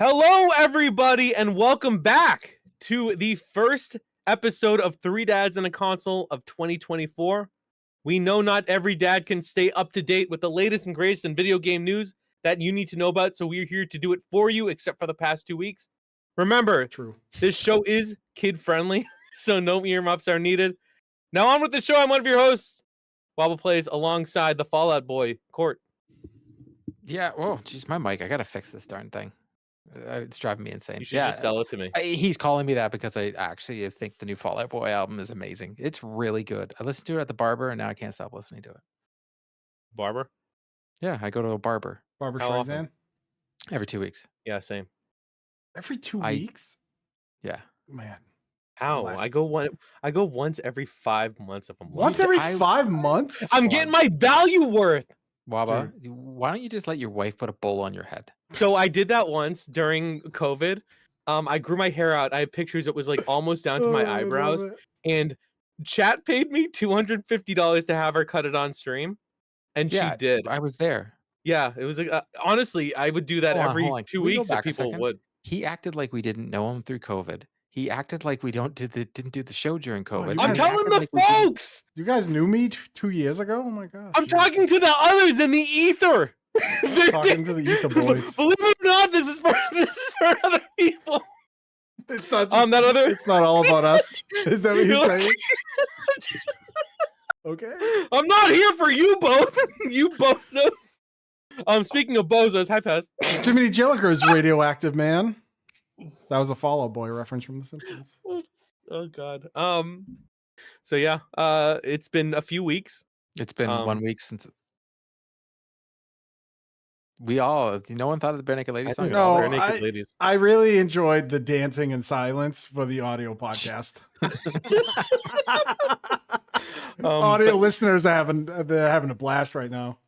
Hello, everybody, and welcome back to the first episode of Three Dads and a Console of 2024. We know not every dad can stay up to date with the latest and greatest in video game news that you need to know about, so we're here to do it for you, except for the past 2 weeks. Remember, this show is kid-friendly, so no earmuffs are needed. Now on with the show. I'm one of your hosts, Wobble Plays, alongside the Fallout Boy, Court. Yeah, whoa, geez, my mic. I gotta fix this darn thing. It's driving me insane. You should just sell it to me. He's calling me that because I actually think the new Fall Out Boy album is amazing. It's really good. I listened to it at the barber, and now I can't stop listening to it. Barber? Yeah, I go to a barber Barbara How often? Streisand? every 2 weeks. Yeah, same. Every 2 I- weeks? Yeah. Man. How? Blessed. I go once every 5 months if I'm lucky. Once every 5 months? I'm getting my value worth. Waba, why don't you just let your wife put a bowl on your head? So I did that once during COVID. I grew my hair out. I have pictures. It was like almost down to my eyebrows. And chat paid me $250 to have her cut it on stream, and Yeah, she did. I was there. Yeah, it was like honestly, I would do that Hold on, every hold on. 2 Can we go weeks if back a people second? would. He acted like we didn't know him through COVID. He acted like we didn't do the show during COVID. you I'm guys telling acted the like we didn't- folks. You guys knew me 2 years ago? Oh my gosh. I'm talking to the others in the ether. They're talking to the ether boys. Believe it or not, this is for other people. It's not, That other. it's not all about us. Is that what you're saying? Okay. I'm not here for you both. You bozos. Speaking of bozos, hi Pez. Jiminy Jelliker is radioactive, man. That was a Fall Out Boy reference from The Simpsons. Oh God. So yeah. It's been a few weeks. It's been 1 week since no one thought of the Bare Naked Ladies song? No, Bare Naked Ladies. I really enjoyed the dancing in silence for the audio podcast. Audio listeners are having a blast right now.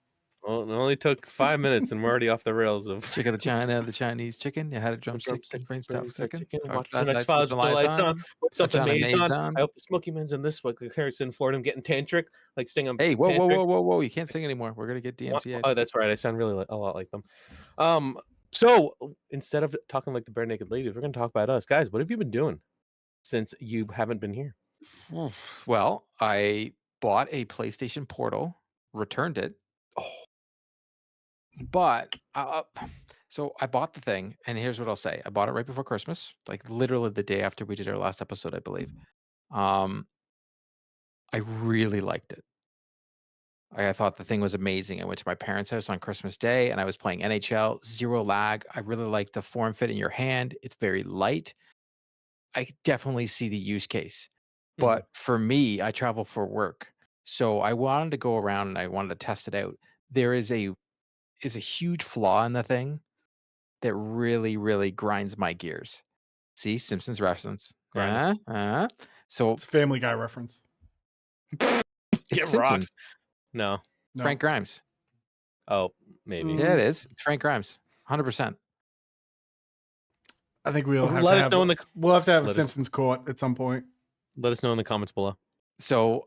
Well, it only took 5 minutes, and we're already off the rails of Chicken of China, the Chinese chicken. You had a drumstick, brain stuff, chicken. Watch the next files with the lights on. What's up, the maze on? I hope the Smoky Man's in this one. Harrison Ford, I'm getting tantric, like Stingham. Hey, whoa! You can't sing anymore. We're gonna get DMCA. Oh, that's right. I sound really a lot like them. So instead of talking like the Bare Naked Ladies, we're gonna talk about us, guys. What have you been doing since you haven't been here? Well, I bought a PlayStation Portal, returned it. But so I bought the thing, and here's what I'll say: I bought it right before Christmas, like literally the day after we did our last episode, I believe. I really liked it. I thought the thing was amazing. I went to my parents' house on Christmas Day, and I was playing NHL, zero lag. I really like the form fit in your hand. It's very light. I definitely see the use case. But for me, I travel for work, so I wanted to go around and I wanted to test it out. There is a huge flaw in the thing that really, really grinds my gears. See, Simpsons reference. So It's a Family Guy reference. Get Simpsons. rocked. No. Frank Grimes. Oh, maybe. Yeah, it is. It's Frank Grimes. 100%. I think we'll have Let to us have, know in the. we'll have to have a let us- Simpsons court at some point. Let us know in the comments below. So,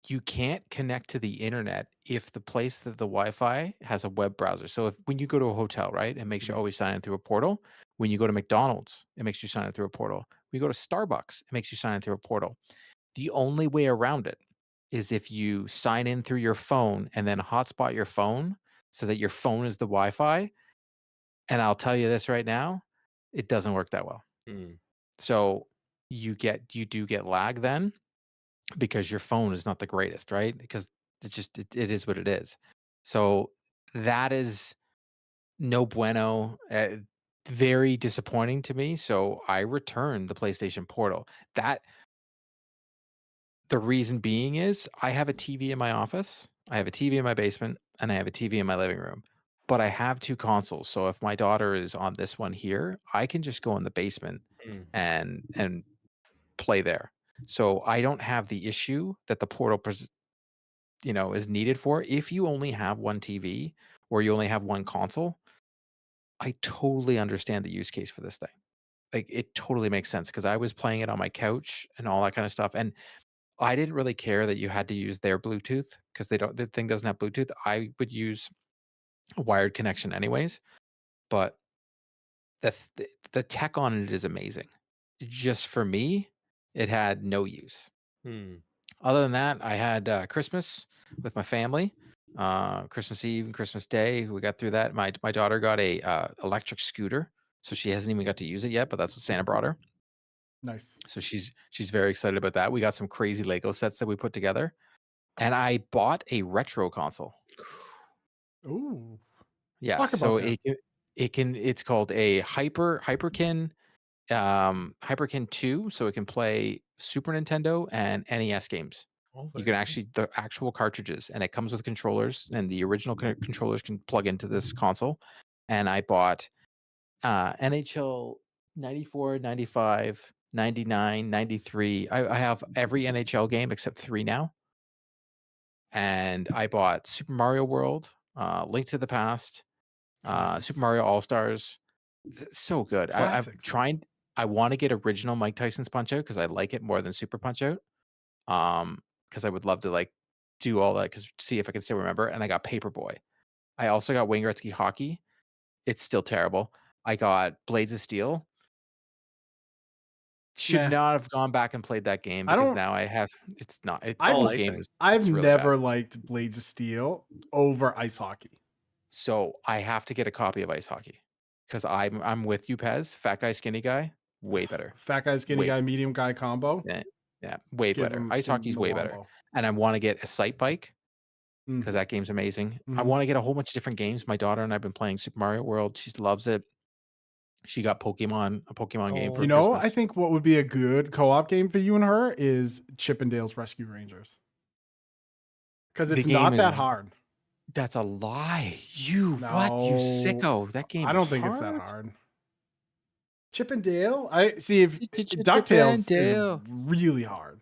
you can't connect to the internet if the place that the Wi-Fi has a web browser. So when you go to a hotel, right, it makes you always sign in through a portal. When you go to McDonald's, it makes you sign in through a portal. When you go to Starbucks, it makes you sign in through a portal. The only way around it is if you sign in through your phone and then hotspot your phone so that your phone is the Wi-Fi. And I'll tell you this right now, it doesn't work that well. So you do get lag then, because your phone is not the greatest, right? Because it is what it is. So that is no bueno. Very disappointing to me. So I returned the PlayStation Portal. The reason being is I have a TV in my office, I have a TV in my basement, and I have a TV in my living room. But I have 2 consoles. So if my daughter is on this one here, I can just go in the basement and play there. So I don't have the issue that the portal is needed for. If you only have one TV or you only have one console, I totally understand the use case for this thing. Like, it totally makes sense because I was playing it on my couch and all that kind of stuff. And I didn't really care that you had to use their Bluetooth because the thing doesn't have Bluetooth. I would use a wired connection anyways. but the tech on it is amazing. Just for me, it had no use. Other than that, I had Christmas with my family, Christmas Eve and Christmas Day. We got through that. My daughter got a electric scooter, so she hasn't even got to use it yet, but that's what Santa brought her. Nice. So she's very excited about that. We got some crazy Lego sets that we put together, and I bought a retro console. Ooh. Yeah, Talk so about that. it's called a Hyperkin Hyperkin 2, so it can play Super Nintendo and NES games. You can actually the actual cartridges, and it comes with controllers, and the original controllers can plug into this console. And I bought NHL 94, 95, 99, 93. I have every NHL game except 3 now. And I bought Super Mario World, Link to the Past, Classics. Super Mario All-Stars. So good. I've Classics. tried. I want to get original Mike Tyson's Punch Out because I like it more than Super Punch Out. Because I would love to like do all that because see if I can still remember. And I got Paperboy. I also got Wayne Gretzky Hockey. It's still terrible. I got Blades of Steel. Should Meh. not have gone back and played that game I because don't- now I have. It's not. It's I've- the whole icing. game is. I've it's really never bad. liked Blades of Steel over ice hockey. So I have to get a copy of Ice Hockey because I'm with you, Pez. Fat guy, skinny guy, way better. Fat guy, skinny Wait. guy, medium guy combo. Yeah, way Give better. him- Ice give him hockey's the way better. wombo. And I want to get a sight bike Mm. because that game's amazing. I Mhm. want to get a whole bunch of different games. My daughter and I've been playing Super Mario World. She loves it. She got a Pokemon game for You know, Christmas. I think what would be a good co-op game for you and her is Chippendale's Rescue Rangers. Because The it's game not is- that hard. That's a lie. What? You No. sicko. That game I don't is think hard. it's that hard. Chippendale? I see if DuckTales is Chippendale. really hard.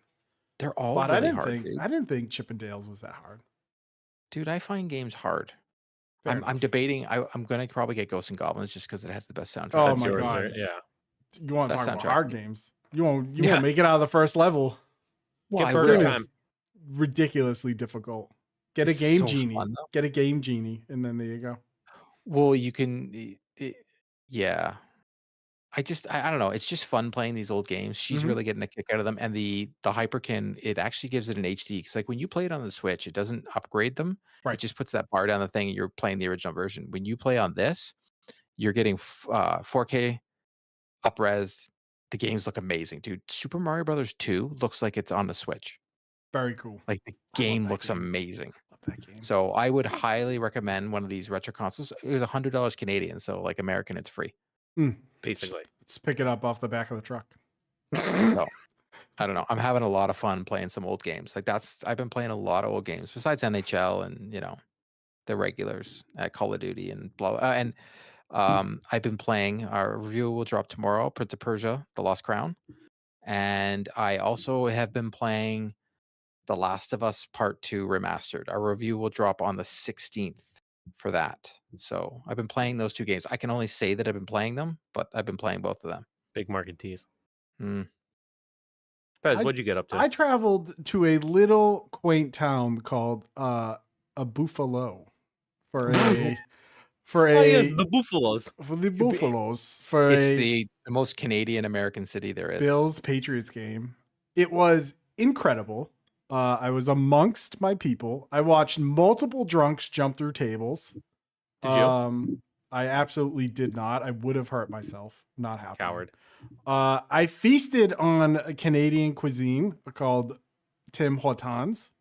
They're all But really I hard, dude. didn't think Chippendales was that hard. Dude, I find games hard. Fair I'm enough. debating. I'm gonna probably get Ghosts and Goblins just because it has the best soundtrack. Oh That's my yours, God. right? Yeah. You want to That talk about soundtrack. hard games? You won't Yeah. make it out of the first level. Well, Get I Burger will. Game Time. is ridiculously difficult. Get It's a game so genie. fun, though. Get a game genie, and then there you go. Well, you can. Yeah. I don't know. It's just fun playing these old games. She's Mhm. really getting a kick out of them. And the Hyperkin, it actually gives it an HD. Because like when you play it on the Switch, it doesn't upgrade them. Right. It just puts that bar down the thing, and you're playing the original version. When you play on this, you're getting 4K up-res. The games look amazing, dude. Super Mario Brothers 2 looks like it's on the Switch. Very cool. Like the I love game that looks game. amazing. Love that game. So I would highly recommend one of these retro consoles. It was $100 Canadian, so like American, it's free. Basically. Just pick it up off the back of the truck. So I don't know. I'm having a lot of fun playing some old games. Like I've been playing a lot of old games besides NHL and the regulars at Call of Duty and blah. And I've been playing. Our review will drop tomorrow. Prince of Persia: The Lost Crown, and I also have been playing The Last of Us Part 2 Remastered. Our review will drop on the 16th for that. So I've been playing those 2 games. I can only say that I've been playing them, but I've been playing both of them. Big market tease. Mm. Pez, what'd you get up to? I traveled to a little quaint town called a Buffalo for a Oh, yes, the Buffaloes. for the Buffaloes for It's a the most Canadian American city there is. Bills Patriots game. It was incredible. I was amongst my people. I watched multiple drunks jump through tables. Did you? I absolutely did not. I would have hurt myself. Not happening. Coward. I feasted on a Canadian cuisine called Tim Hortons.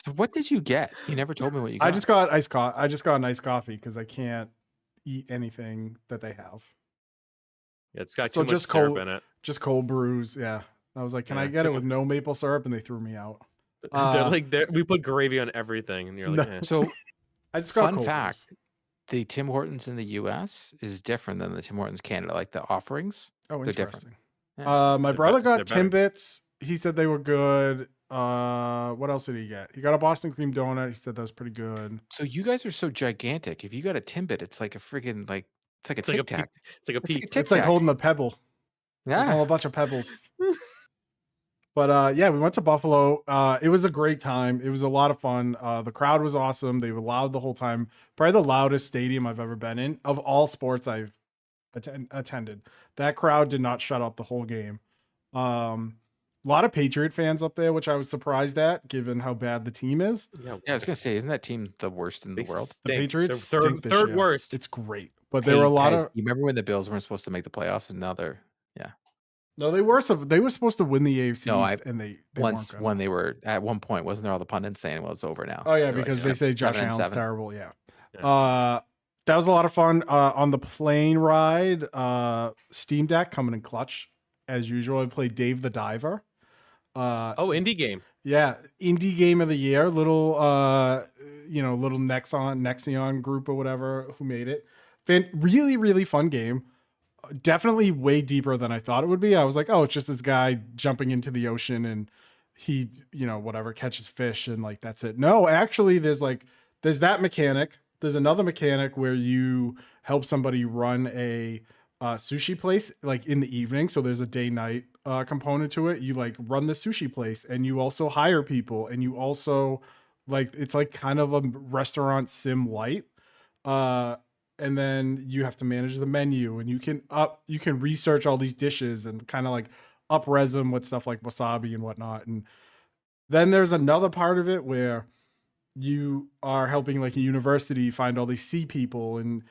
So what did you get? You never told me what you got. I just got iced coffee. I just got an iced coffee because I can't eat anything that they have. Yeah, it's got So too much just syrup cold- in it. Just cold brews. Yeah. I was like, can Yeah, I get too it with no maple syrup? And they threw me out. They're like, we put gravy on everything, and you're like, No. eh. So I just got Fun cold fact. brews. the Tim Hortons in the US is different than the Tim Hortons Canada. Like the offerings. Oh, They're different. interesting. Yeah. My They're brother bet- they're got better. Timbits. He said they were good. What else did he get? He got a Boston cream donut. He said that was pretty good. So you guys are so gigantic. If you got a Timbit, it's like a friggin' it's like a It's like a Tic Tac. It's like a It's like a peak. Tic It's like Tac. holding a pebble. It's like Yeah. a whole bunch of pebbles. But yeah, we went to Buffalo. It was a great time. It was a lot of fun. The crowd was awesome. They were loud the whole time. Probably the loudest stadium I've ever been in of all sports I've attended. That crowd did not shut up the whole game. A lot of Patriot fans up there, which I was surprised at, given how bad the team is. Yeah, I was gonna say, isn't that team the worst in the world? The Patriots They're stink this third year. worst. It's great, but there were a lot guys, of. You remember when the Bills weren't supposed to make the playoffs, and now they're No, they were supposed to win the AFC No, East, and they once weren't gonna. when they were at one point, wasn't there all the pundits saying, "Well, it's over now"? Oh yeah, They're like, because they say Josh 7-7. Allen's terrible. Yeah. Yeah. That was a lot of fun. On the plane ride, Steam Deck coming in clutch as usual. I played Dave the Diver. Indie game. Yeah, indie game of the year. Little little Nexion group or whatever who made it. Really, really fun game. Definitely way deeper than I thought it would be. I was like, oh, it's just this guy jumping into the ocean and he, whatever, catches fish and like that's it. No, actually, there's that mechanic. There's another mechanic where you help somebody run a sushi place like in the evening. So there's a day-night component to it. You like run the sushi place and you also hire people and you also it's like kind of a restaurant sim light. And then you have to manage the menu and you can research all these dishes and kind of like up-res them with stuff like wasabi and whatnot. And then there's another part of it where you are helping like a university find all these sea people and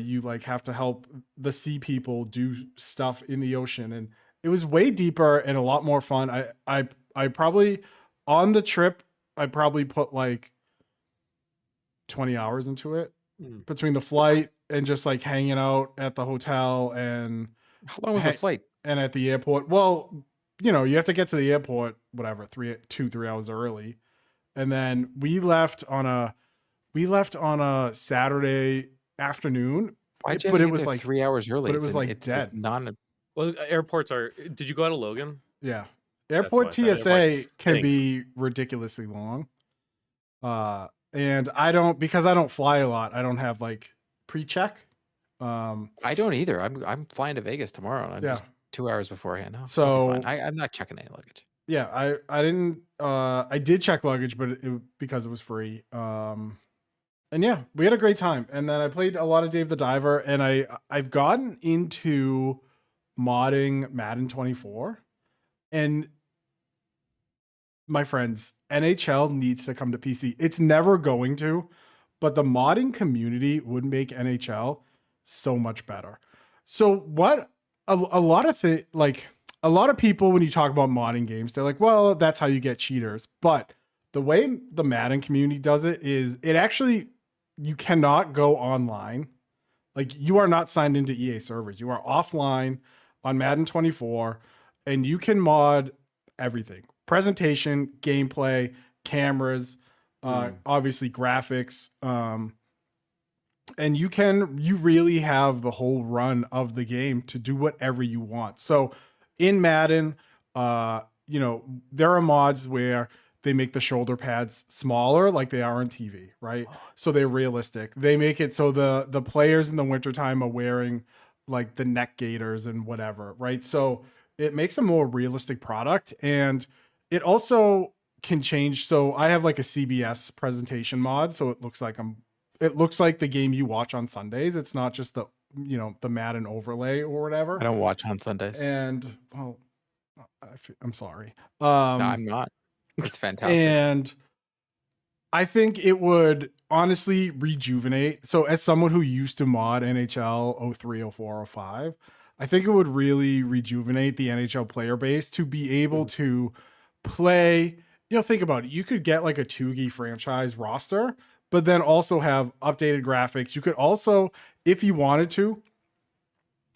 you like have to help the sea people do stuff in the ocean. And it was way deeper and a lot more fun. I probably on the trip, I probably put like 20 hours into it between the flight and just like hanging out at the hotel. And how long was the flight? And at the airport. Well, you have to get to the airport, whatever, 3 hours early. And then we left on a Saturday afternoon. Why'd you but have it to was get there like 3 hours early. But it was like it's dead. Well, airports are. Did you go out of Logan? Yeah, airport TSA Airports can stink. be ridiculously long. And I don't fly a lot. I don't have like pre-check. I don't either. I'm flying to Vegas tomorrow. And I'm just 2 hours beforehand. No, so I'm not checking any luggage. Yeah, I didn't. I did check luggage, but because it was free. And yeah, we had a great time. And then I played a lot of Dave the Diver, and I've gotten into modding Madden 24. And my friends, NHL needs to come to PC. It's never going to, but the modding community would make NHL so much better. So what a lot of people, when you talk about modding games, they're like, well, that's how you get cheaters. But the way the Madden community does it is you cannot go online. Like you are not signed into EA servers. You are offline on Madden 24 and you can mod everything. Presentation, gameplay, cameras, obviously graphics. And you really have the whole run of the game to do whatever you want. So in Madden, there are mods where they make the shoulder pads smaller like they are on TV, right? So they're realistic. They make it so the players in the wintertime are wearing like the neck gaiters and whatever, right? So it makes a more realistic product. And it also can change. So I have like a CBS presentation mod. So it looks like the game you watch on Sundays. It's not just the Madden overlay or whatever. I don't watch on Sundays. And well, I'm sorry. No, I'm not. It's fantastic. And I think it would honestly rejuvenate. So as someone who used to mod NHL 03, 04, 05, I think it would really rejuvenate the NHL player base to be able to play. Think about it. You could get like a 2G franchise roster, but then also have updated graphics. You could also, if you wanted to,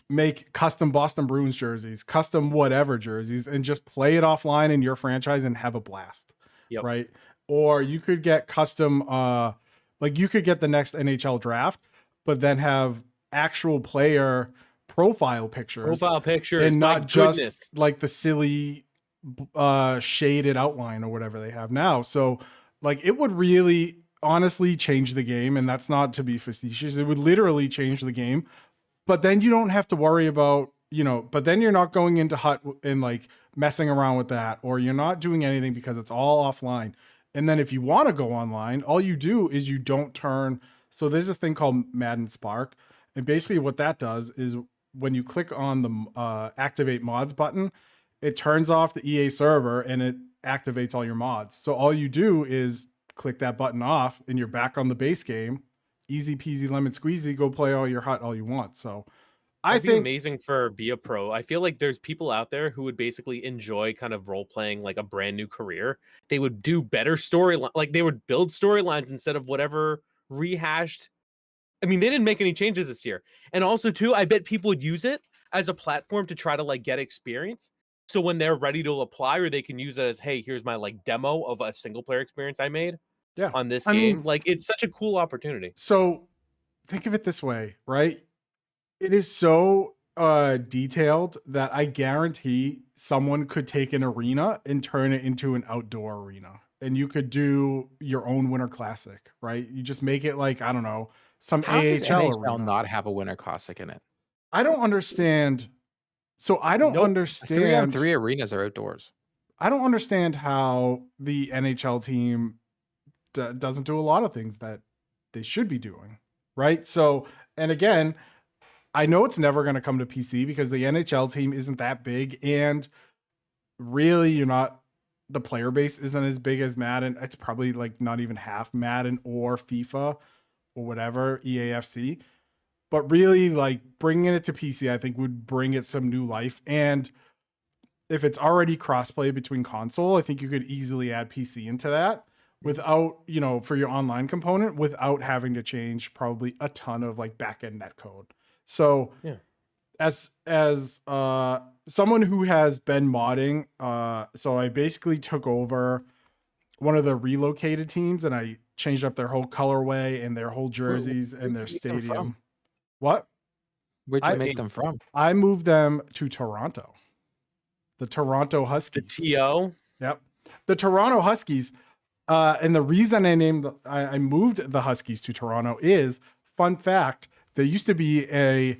make custom Boston Bruins jerseys, custom whatever jerseys, and just play it offline in your franchise and have a blast. Yep. Right. Or you could get custom, you could get the next NHL draft, but then have actual player profile pictures. And not just like the silly shaded outline or whatever they have now. So like it would really honestly change the game. And that's not to be facetious. It would literally change the game. But then you don't have to worry about, but then you're not going into Hut and like messing around with that, or you're not doing anything because it's all offline. And then if you want to go online, all you do is you don't turn. So there's this thing called Madden Spark. And basically what that does is when you click on the activate mods button, it turns off the EA server and it activates all your mods. So all you do is click that button off and you're back on the base game. Easy peasy lemon squeezy, go play all your hut all you want. So I That'd think be amazing for Be a Pro. I feel like there's people out there who would basically enjoy kind of role playing like a brand new career. They would do better storyline, like they would build storylines instead of whatever rehashed. I mean, they didn't make any changes this year. And also too, I bet people would use it as a platform to try to like get experience. So when they're ready to apply, or they can use it as, hey, here's my like demo of a single player experience I made yeah. on this I game. mean, Like it's such a cool opportunity. so think of it this way, right? It is so detailed that I guarantee someone could take an arena and turn it into an outdoor arena. And you could do your own Winter Classic, right? You just make it like, I don't know, some How does AHL NHL arena. not have a Winter Classic in it? I don't understand. So I don't Nope. understand. 3-on-3 arenas are outdoors. I don't understand how the NHL team doesn't do a lot of things that they should be doing, right? So, and again, I know it's never going to come to PC because the NHL team isn't that big, and really, the player base isn't as big as Madden. It's probably like not even half Madden or FIFA or whatever, EAFC. But really, like bringing it to PC, I think would bring it some new life. And if it's already crossplay between console, I think you could easily add PC into that without, for your online component, without having to change probably a ton of like backend netcode. So Yeah. as someone who has been modding, so I basically took over one of the relocated teams and I changed up their whole colorway and their whole jerseys and their stadium. What? Where'd you make them from? I moved them to Toronto. The Toronto Huskies. The TO. Yep. The Toronto Huskies. And the reason I moved the Huskies to Toronto is, fun fact, there used to be a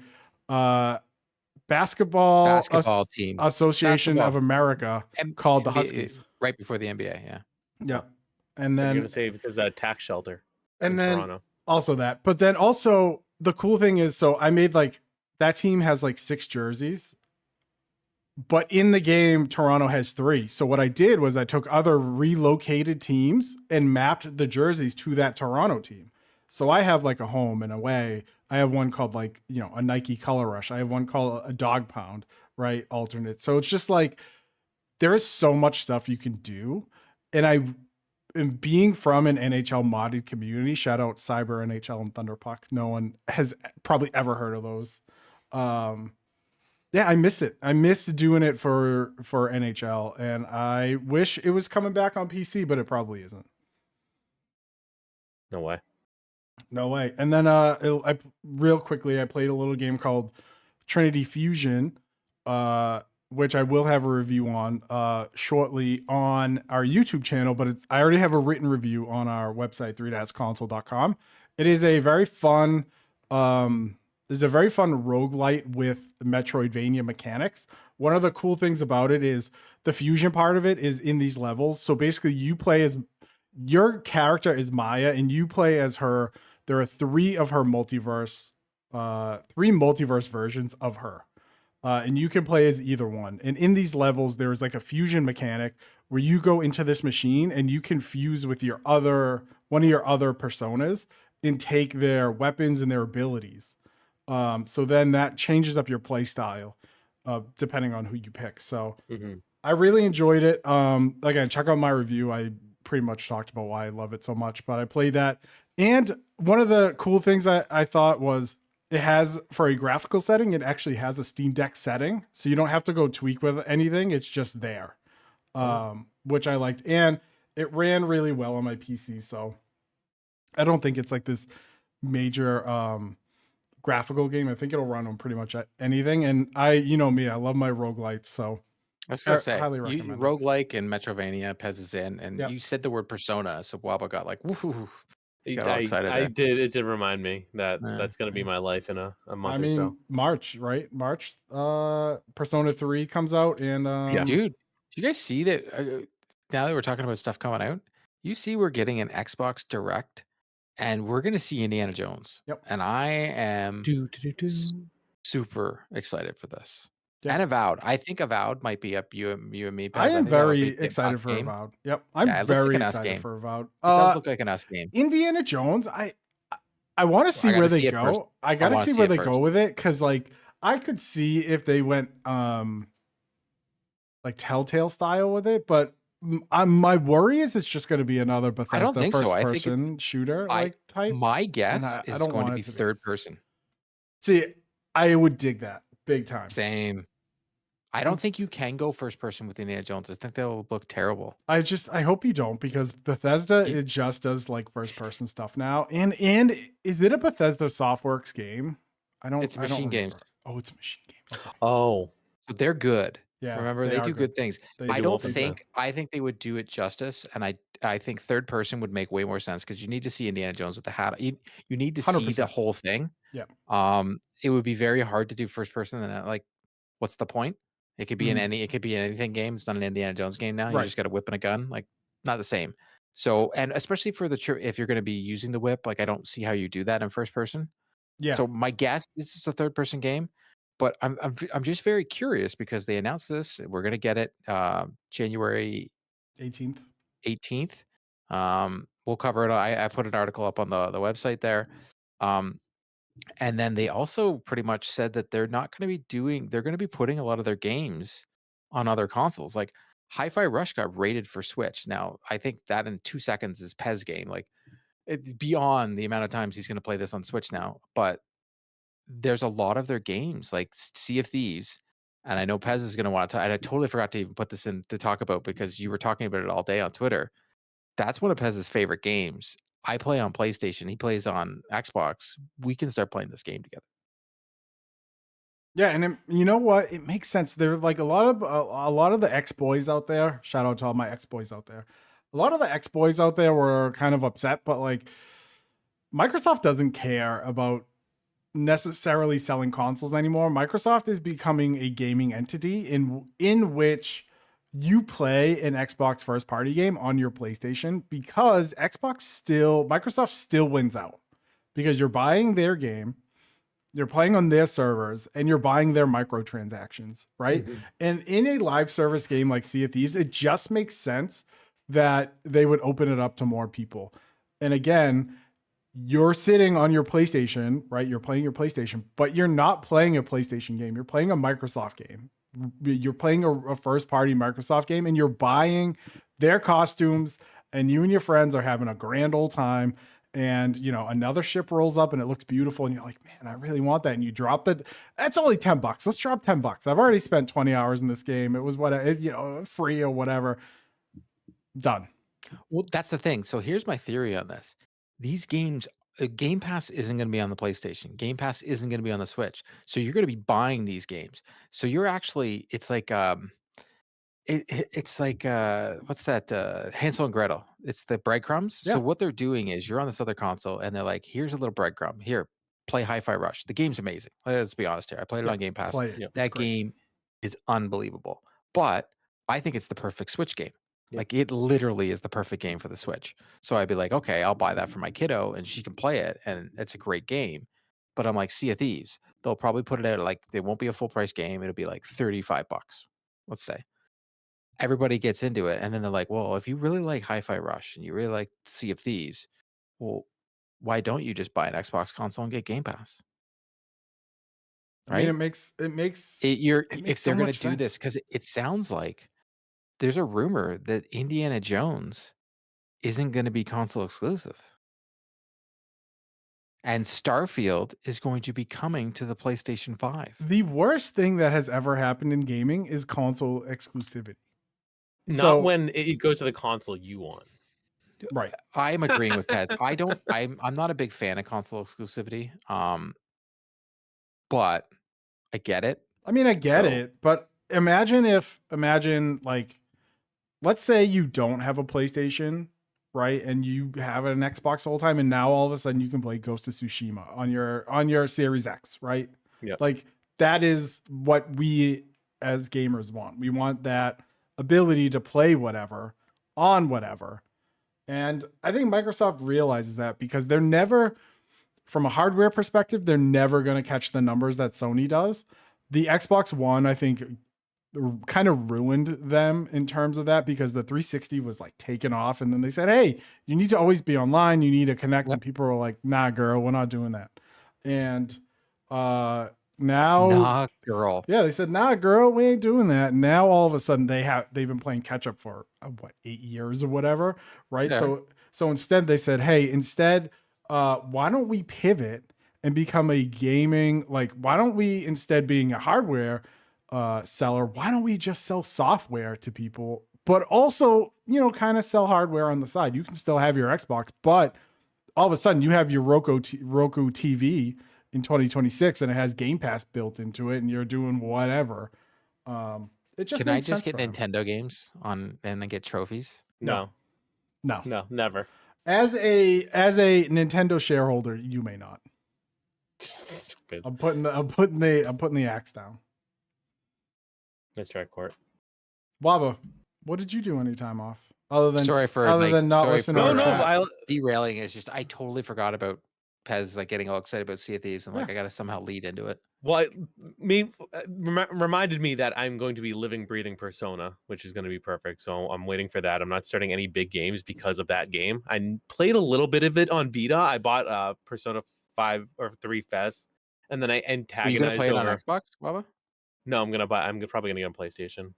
basketball team association of America called the Huskies. Right before the NBA, yeah. Yeah. And then I'm gonna say because that tax shelter. And then Toronto. Also that. But then also the cool thing is, so I made like, that team has like 6 jerseys. But in the game, Toronto has 3. So what I did was I took other relocated teams and mapped the jerseys to that Toronto team. So I have like a home and away. I have one called like, a Nike Color Rush. I have one called a Dog Pound, right? Alternate. So it's just like, there is so much stuff you can do. And being from an NHL modded community, shout out Cyber NHL and Thunderpuck. No one has probably ever heard of those. Yeah, I miss it. I miss doing it for NHL, and I wish it was coming back on PC, but it probably isn't. No way. No way. And then real quickly, I played a little game called Trinity Fusion, which I will have a review on shortly on our YouTube channel, but I already have a written review on our website, 3dadsconsole.com. It is a very fun roguelite with Metroidvania mechanics. One of the cool things about it is the fusion part of it is in these levels. So basically your character is Maya and you play as her. There are 3 of her multiverse, 3 multiverse versions of her. And you can play as either one. And in these levels, there is like a fusion mechanic where you go into this machine and you can fuse with one of your other personas and take their weapons and their abilities. So then that changes up your play style, depending on who you pick. So I really enjoyed it. Again, check out my review. I pretty much talked about why I love it so much, but I played that. And one of the cool things I thought was it has, for a graphical setting, it actually has a Steam Deck setting. So you don't have to go tweak with anything. It's just there, which I liked. And it ran really well on my PC. So I don't think it's like this major graphical game. I think it'll run on pretty much anything. And me, I love my roguelites. So I was going to say, highly recommend it. roguelike and Metrovania, Pez is in, and you said the word Persona, so Wabba got like, woohoo. Got all excited I did. It did remind me that that's going to be my life in a month I mean, or so. March, right? March, Persona 3 comes out, and dude, Do you guys see that? Now that we're talking about stuff coming out, you see we're getting an Xbox Direct, and we're going to see Indiana Jones. Yep. And I am Do. super excited for this. Yeah. And Avowed. I think Avowed might be up you and me, Pez. I am think that would be very a Game Pass excited for game. Avowed. Yep. I'm Yeah, it looks like very an us excited game. for Avowed. It does look like an us game. Indiana Jones, I want to see gotta where they see it first. go. I got to wanna see see where it they go first. with it, because like I could see if they went like Telltale style with it, but my worry is it's just going to be another Bethesda think so. first I think person shooter like type. My guess I is don't going want to it be to be. third person. See, I would dig that big time. Same. I don't think you can go first person with Indiana Jones. I think they'll look terrible. I hope you don't, because Bethesda You- it just does like first person stuff now. And is it a Bethesda Softworks game? It's Machine Games. Oh, it's a Machine Game. Okay. Oh, So they're good. Yeah, Remember, they are do good things. They I do don't they do. think I think they would do it justice, and I think third person would make way more sense because you need to see Indiana Jones with the hat. You need to see the 100%. whole thing. Yeah. It would be very hard to do first person, and like, what's the point? It could be Mhm. it could be an anything game. It's not an Indiana Jones game now. You Right. just got a whip and a gun, like not the same. So, and especially for if you're going to be using the whip, like I don't see how you do that in first person. Yeah. So my guess is it's a third person game, but I'm just very curious because they announced this. We're gonna get it January 18th. 18th. We'll cover it. I put an article up on the website there. And then they also pretty much said that they're not going to be they're going to be putting a lot of their games on other consoles. Like Hi-Fi Rush got rated for Switch. Now, I think that in 2 seconds is Pez game. Like it's beyond the amount of times he's going to play this on Switch now, but there's a lot of their games like Sea of Thieves, and I know Pez is going to want to. And I totally forgot to even put this in to talk about because you were talking about it all day on Twitter. That's one of Pez's favorite games. I play on PlayStation. He plays on Xbox. We can start playing this game together. Yeah, and you know what? It makes sense. There are like a lot of the ex-boys out there. Shout out to all my ex-boys out there. A lot of the ex-boys out there were kind of upset, but like Microsoft doesn't care about necessarily selling consoles anymore. Microsoft is becoming a gaming entity in which you play an Xbox first party game on your PlayStation, because Microsoft still wins out, because you're buying their game, you're playing on their servers, and you're buying their microtransactions, right? Mhm. And in a live service game like Sea of Thieves, it just makes sense that they would open it up to more people. And again, you're sitting on your PlayStation, right? You're playing your PlayStation, but you're not playing a PlayStation game. You're playing a Microsoft game. You're playing a first party Microsoft game, and you're buying their costumes, and you and your friends are having a grand old time. And another ship rolls up and it looks beautiful, and you're like, man, I really want that. And you drop that. That's only $10. Let's drop $10. I've already spent 20 hours in this game. It was free or whatever. Done. Well, that's the thing. So here's my theory on this. These games, Game Pass isn't going to be on the PlayStation. Game Pass isn't going to be on the Switch. So you're going to be buying these games. So you're actually, it's like, it's like what's that? Hansel and Gretel. It's the breadcrumbs. Yeah. So what they're doing is you're on this other console, and they're like, "Here's a little breadcrumb. Here, play Hi-Fi Rush. The game's amazing. Let's be honest here. I played it Yeah, on Game Pass. play it. Yeah. It's That great. game is unbelievable. But I think it's the perfect Switch game. Yeah. Like it literally is the perfect game for the Switch. So I'd be like, okay, I'll buy that for my kiddo, and she can play it, and it's a great game. But I'm like, Sea of Thieves. They'll probably put it out like it won't be a full price game. It'll be like $35, let's say. Everybody gets into it, and then they're like, well, if you really like Hi-Fi Rush and you really like Sea of Thieves, well, why don't you just buy an Xbox console and get Game Pass? I mean, Right? it makes If makes so they're going much to do this, sense. because it sounds like there's a rumor that Indiana Jones isn't going to be console exclusive, and Starfield is going to be coming to the PlayStation 5. The worst thing that has ever happened in gaming is console exclusivity. Not when it goes to the console you want. Right. I'm agreeing with Pez. I'm not a big fan of console exclusivity. But I get it. I mean, I get So- it, but imagine like, let's say you don't have a PlayStation, right? And you have an Xbox the whole time, and now all of a sudden you can play Ghost of Tsushima on your Series X, right? Yeah. Like that is what we as gamers want. We want that ability to play whatever on whatever. And I think Microsoft realizes that because they're never, from a hardware perspective, they're never going to catch the numbers that Sony does. The Xbox One, I think, kind of ruined them in terms of that because the 360 was like taken off. And then they said, hey, you need to always be online. You need to connect. Yep. And people were like, nah, girl, we're not doing that. And now, Nah, girl. yeah, they said, nah, girl, we ain't doing that. And now all of a sudden they've been playing catch up for 8 years or whatever. Right. Yeah. So instead they said, hey, why don't we pivot and become a gaming, like, why don't we, instead being a hardware seller, why don't we just sell software to people, but also, kind of sell hardware on the side? You can still have your Xbox, but all of a sudden you have your Roku TV in 2026 and it has Game Pass built into it and you're doing whatever. It just Can I makes just sense get for them. Nintendo games on and then get trophies? No, never. As a Nintendo shareholder, you may not. Stupid. I'm putting the axe down. Let's try court. Waba, what did you do any time off? Other than not sorry listening for, to our chat? derailing. It's just I totally forgot about Pez like getting all excited about Sea of Thieves and like Yeah. I gotta somehow lead into it. Well, reminded me that I'm going to be living, breathing Persona, which is going to be perfect. So I'm waiting for that. I'm not starting any big games because of that game. I played a little bit of it on Vita. I bought Persona 5 or 3 Fest, and then I antagonized Are you gonna play it on over. Xbox, Baba? No, I'm probably gonna get on PlayStation.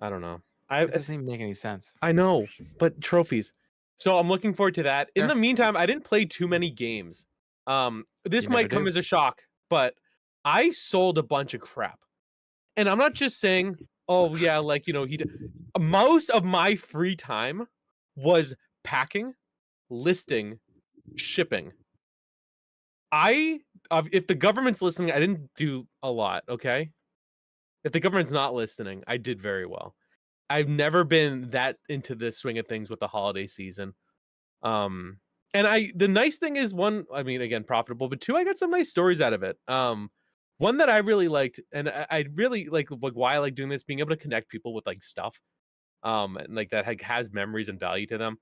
I don't know. It doesn't even make any sense. I know, but trophies. So I'm looking forward to that. In Yeah. the meantime, I didn't play too many games. This You might never come do. as a shock, but I sold a bunch of crap. And I'm not just saying, oh yeah, like, most of my free time was packing, listing, shipping. If the government's listening, I didn't do a lot, okay? If the government's not listening, I did very well. I've never been that into the swing of things with the holiday season. And the nice thing is, one, I mean, again, profitable, but two, I got some nice stories out of it. One that I really liked, and I really like why I like doing this, being able to connect people with like stuff, and like that has memories and value to them.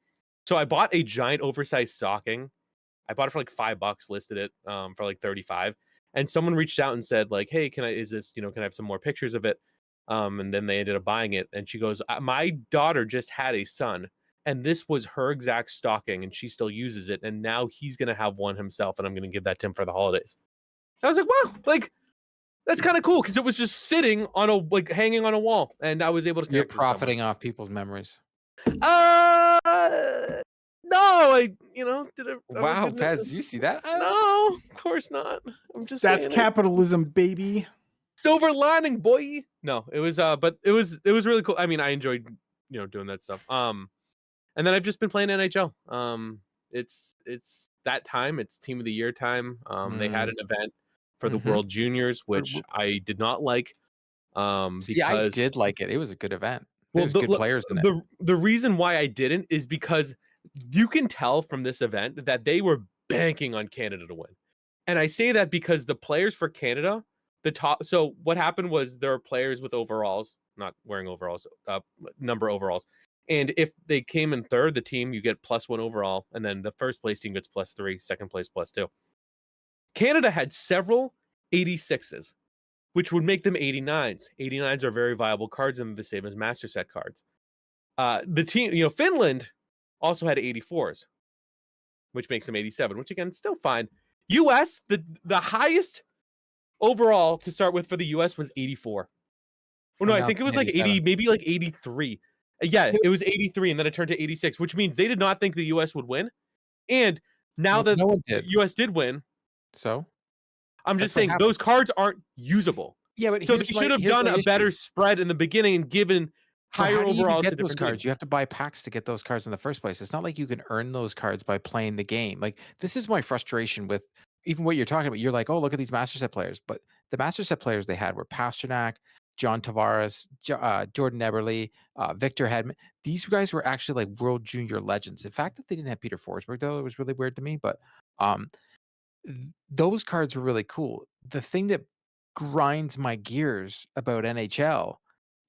So I bought a giant oversized stocking. I bought it for like $5, listed it for like 35, and someone reached out and said like, hey, can I have some more pictures of it? And then they ended up buying it, and she goes, my daughter just had a son, and this was her exact stocking, and she still uses it, and now he's gonna have one himself, and I'm gonna give that to him for the holidays. I was like, wow, like that's kind of cool because it was just sitting on hanging on a wall, and I was able to. You're connect with someone. profiting off people's memories. No, did it. Wow, Pez, did you see that? No, of course not. I'm just That's saying capitalism, baby. silver lining, boy. No, it was but it was really cool. I mean, I enjoyed doing that stuff. And then I've just been playing NHL. It's that time. It's Team of the Year time. They had an event for the World Juniors, which I did not like. See, I Because did like it. It was a good event. well, There's good players in it. the reason why I didn't is because you can tell from this event that they were banking on Canada to win. And I say that because the players for Canada, so what happened was there are players with overalls, not wearing overalls, number overalls. And if they came in third, the team, you get +1 overall. And then the first place team gets +3, second place +2. Canada had several 86s, which would make them 89s. 89s are very viable cards and the same as master set cards. The team, Finland also had 84s, which makes them 87, which again, still fine. US, the highest overall to start with for the US was 84. Oh no, I think it was like 80, maybe like 83. Yeah, it was 83, and then it turned to 86, which means they did not think the US would win. And now that the US did win, so I'm just saying those cards aren't usable. Yeah, but so they should have done a better spread in the beginning and given higher overalls to different cards. teams. You have to buy packs to get those cards in the first place. It's not like you can earn those cards by playing the game. Like, this is my frustration with even what you're talking about. You're like, oh, look at these master set players, but the master set players they had were Pasternak, John Tavares, Jordan Eberle, Victor Hedman. These guys were actually like world junior legends. The fact that they didn't have Peter Forsberg though, it was really weird to me. But those cards were really cool. The thing that grinds my gears about NHL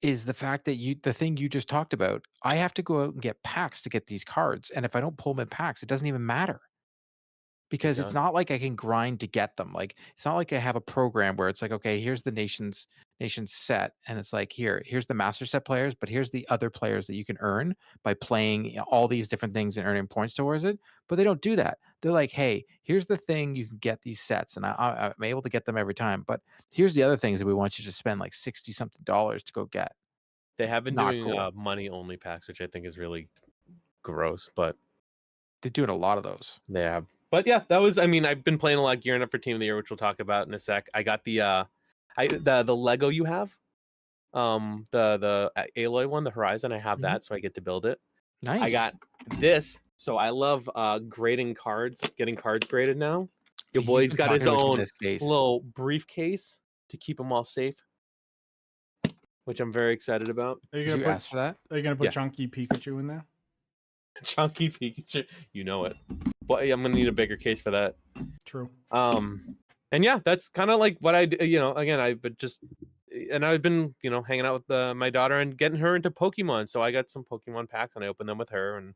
is the fact that the thing you just talked about, I have to go out and get packs to get these cards. And if I don't pull them in packs, it doesn't even matter. It Because it's does. not like I can grind to get them. Like, it's not like I have a program where it's like, okay, here's the nation's set, and it's like, here's the master set players, but here's the other players that you can earn by playing all these different things and earning points towards it. But they don't do that. They're like, hey, here's the thing you can get these sets, and I'm able to get them every time. But here's the other things that we want you to spend like $60 something to go get. They have been Not doing cool. money only packs, which I think is really gross, but They're doing a lot of those. they have. But yeah, that was. I mean, I've been playing a lot, gearing up for Team of the Year, which we'll talk about in a sec. I got the Lego you have, the Aloy one, the Horizon. I have Mhm. that, so I get to build it. Nice. I got this, so I love grading cards, getting cards graded now. Your He's boy's been got his talking about own this case. little briefcase to keep them all safe, which I'm very excited about. Are you Did gonna you put ask for that? Are you gonna put Yeah. Chunky Pikachu in there? Chunky Pikachu, you know it. But I'm gonna need a bigger case for that. True. And yeah, that's kind of like what I do. Again, I've been I've been hanging out with my daughter and getting her into Pokemon. So I got some Pokemon packs and I opened them with her, and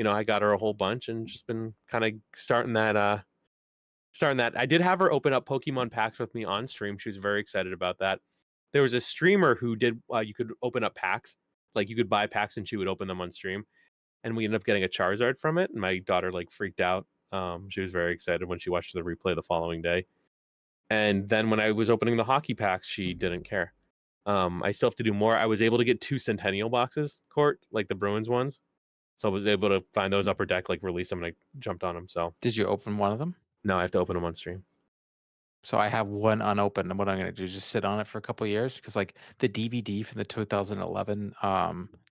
I got her a whole bunch and just been kind of starting that. I did have her open up Pokemon packs with me on stream. She was very excited about that. There was a streamer who did. You could open up packs, like you could buy packs and she would open them on stream, and we ended up getting a Charizard from it. And my daughter like freaked out. She was very excited when she watched the replay the following day. And then when I was opening the hockey packs, she didn't care. I still have to do more. I was able to get 2 Centennial boxes, Court, like the Bruins ones. So I was able to find those upper deck, like release them, and I jumped on them. So Did you open one of them? no, I have to open them on stream. So I have one unopened, and what I'm gonna do is just sit on it for a couple of years because, like, the DVD from the 2011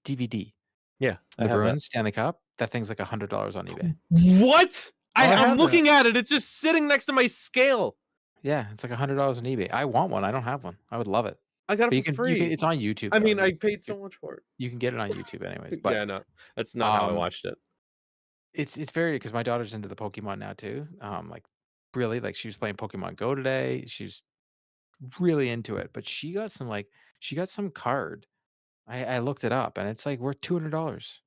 DVD, Yeah, I the have that. Bruins Stanley Cup, that thing's like $100 on eBay. What? Oh, I I'm have that. looking at it. It's just sitting next to my scale. Yeah, it's like $100 on eBay. I want one. I don't have one. I would love it. I got But it for free. it's on YouTube. I though. mean, I paid so much for it. You can get it on YouTube anyways. But Yeah, no, that's not how I watched it. it's very, because my daughter's into the Pokemon now too. Like, really, like, she was playing Pokemon Go today. She's really into it, but she got some card. I looked it up and it's like worth $200.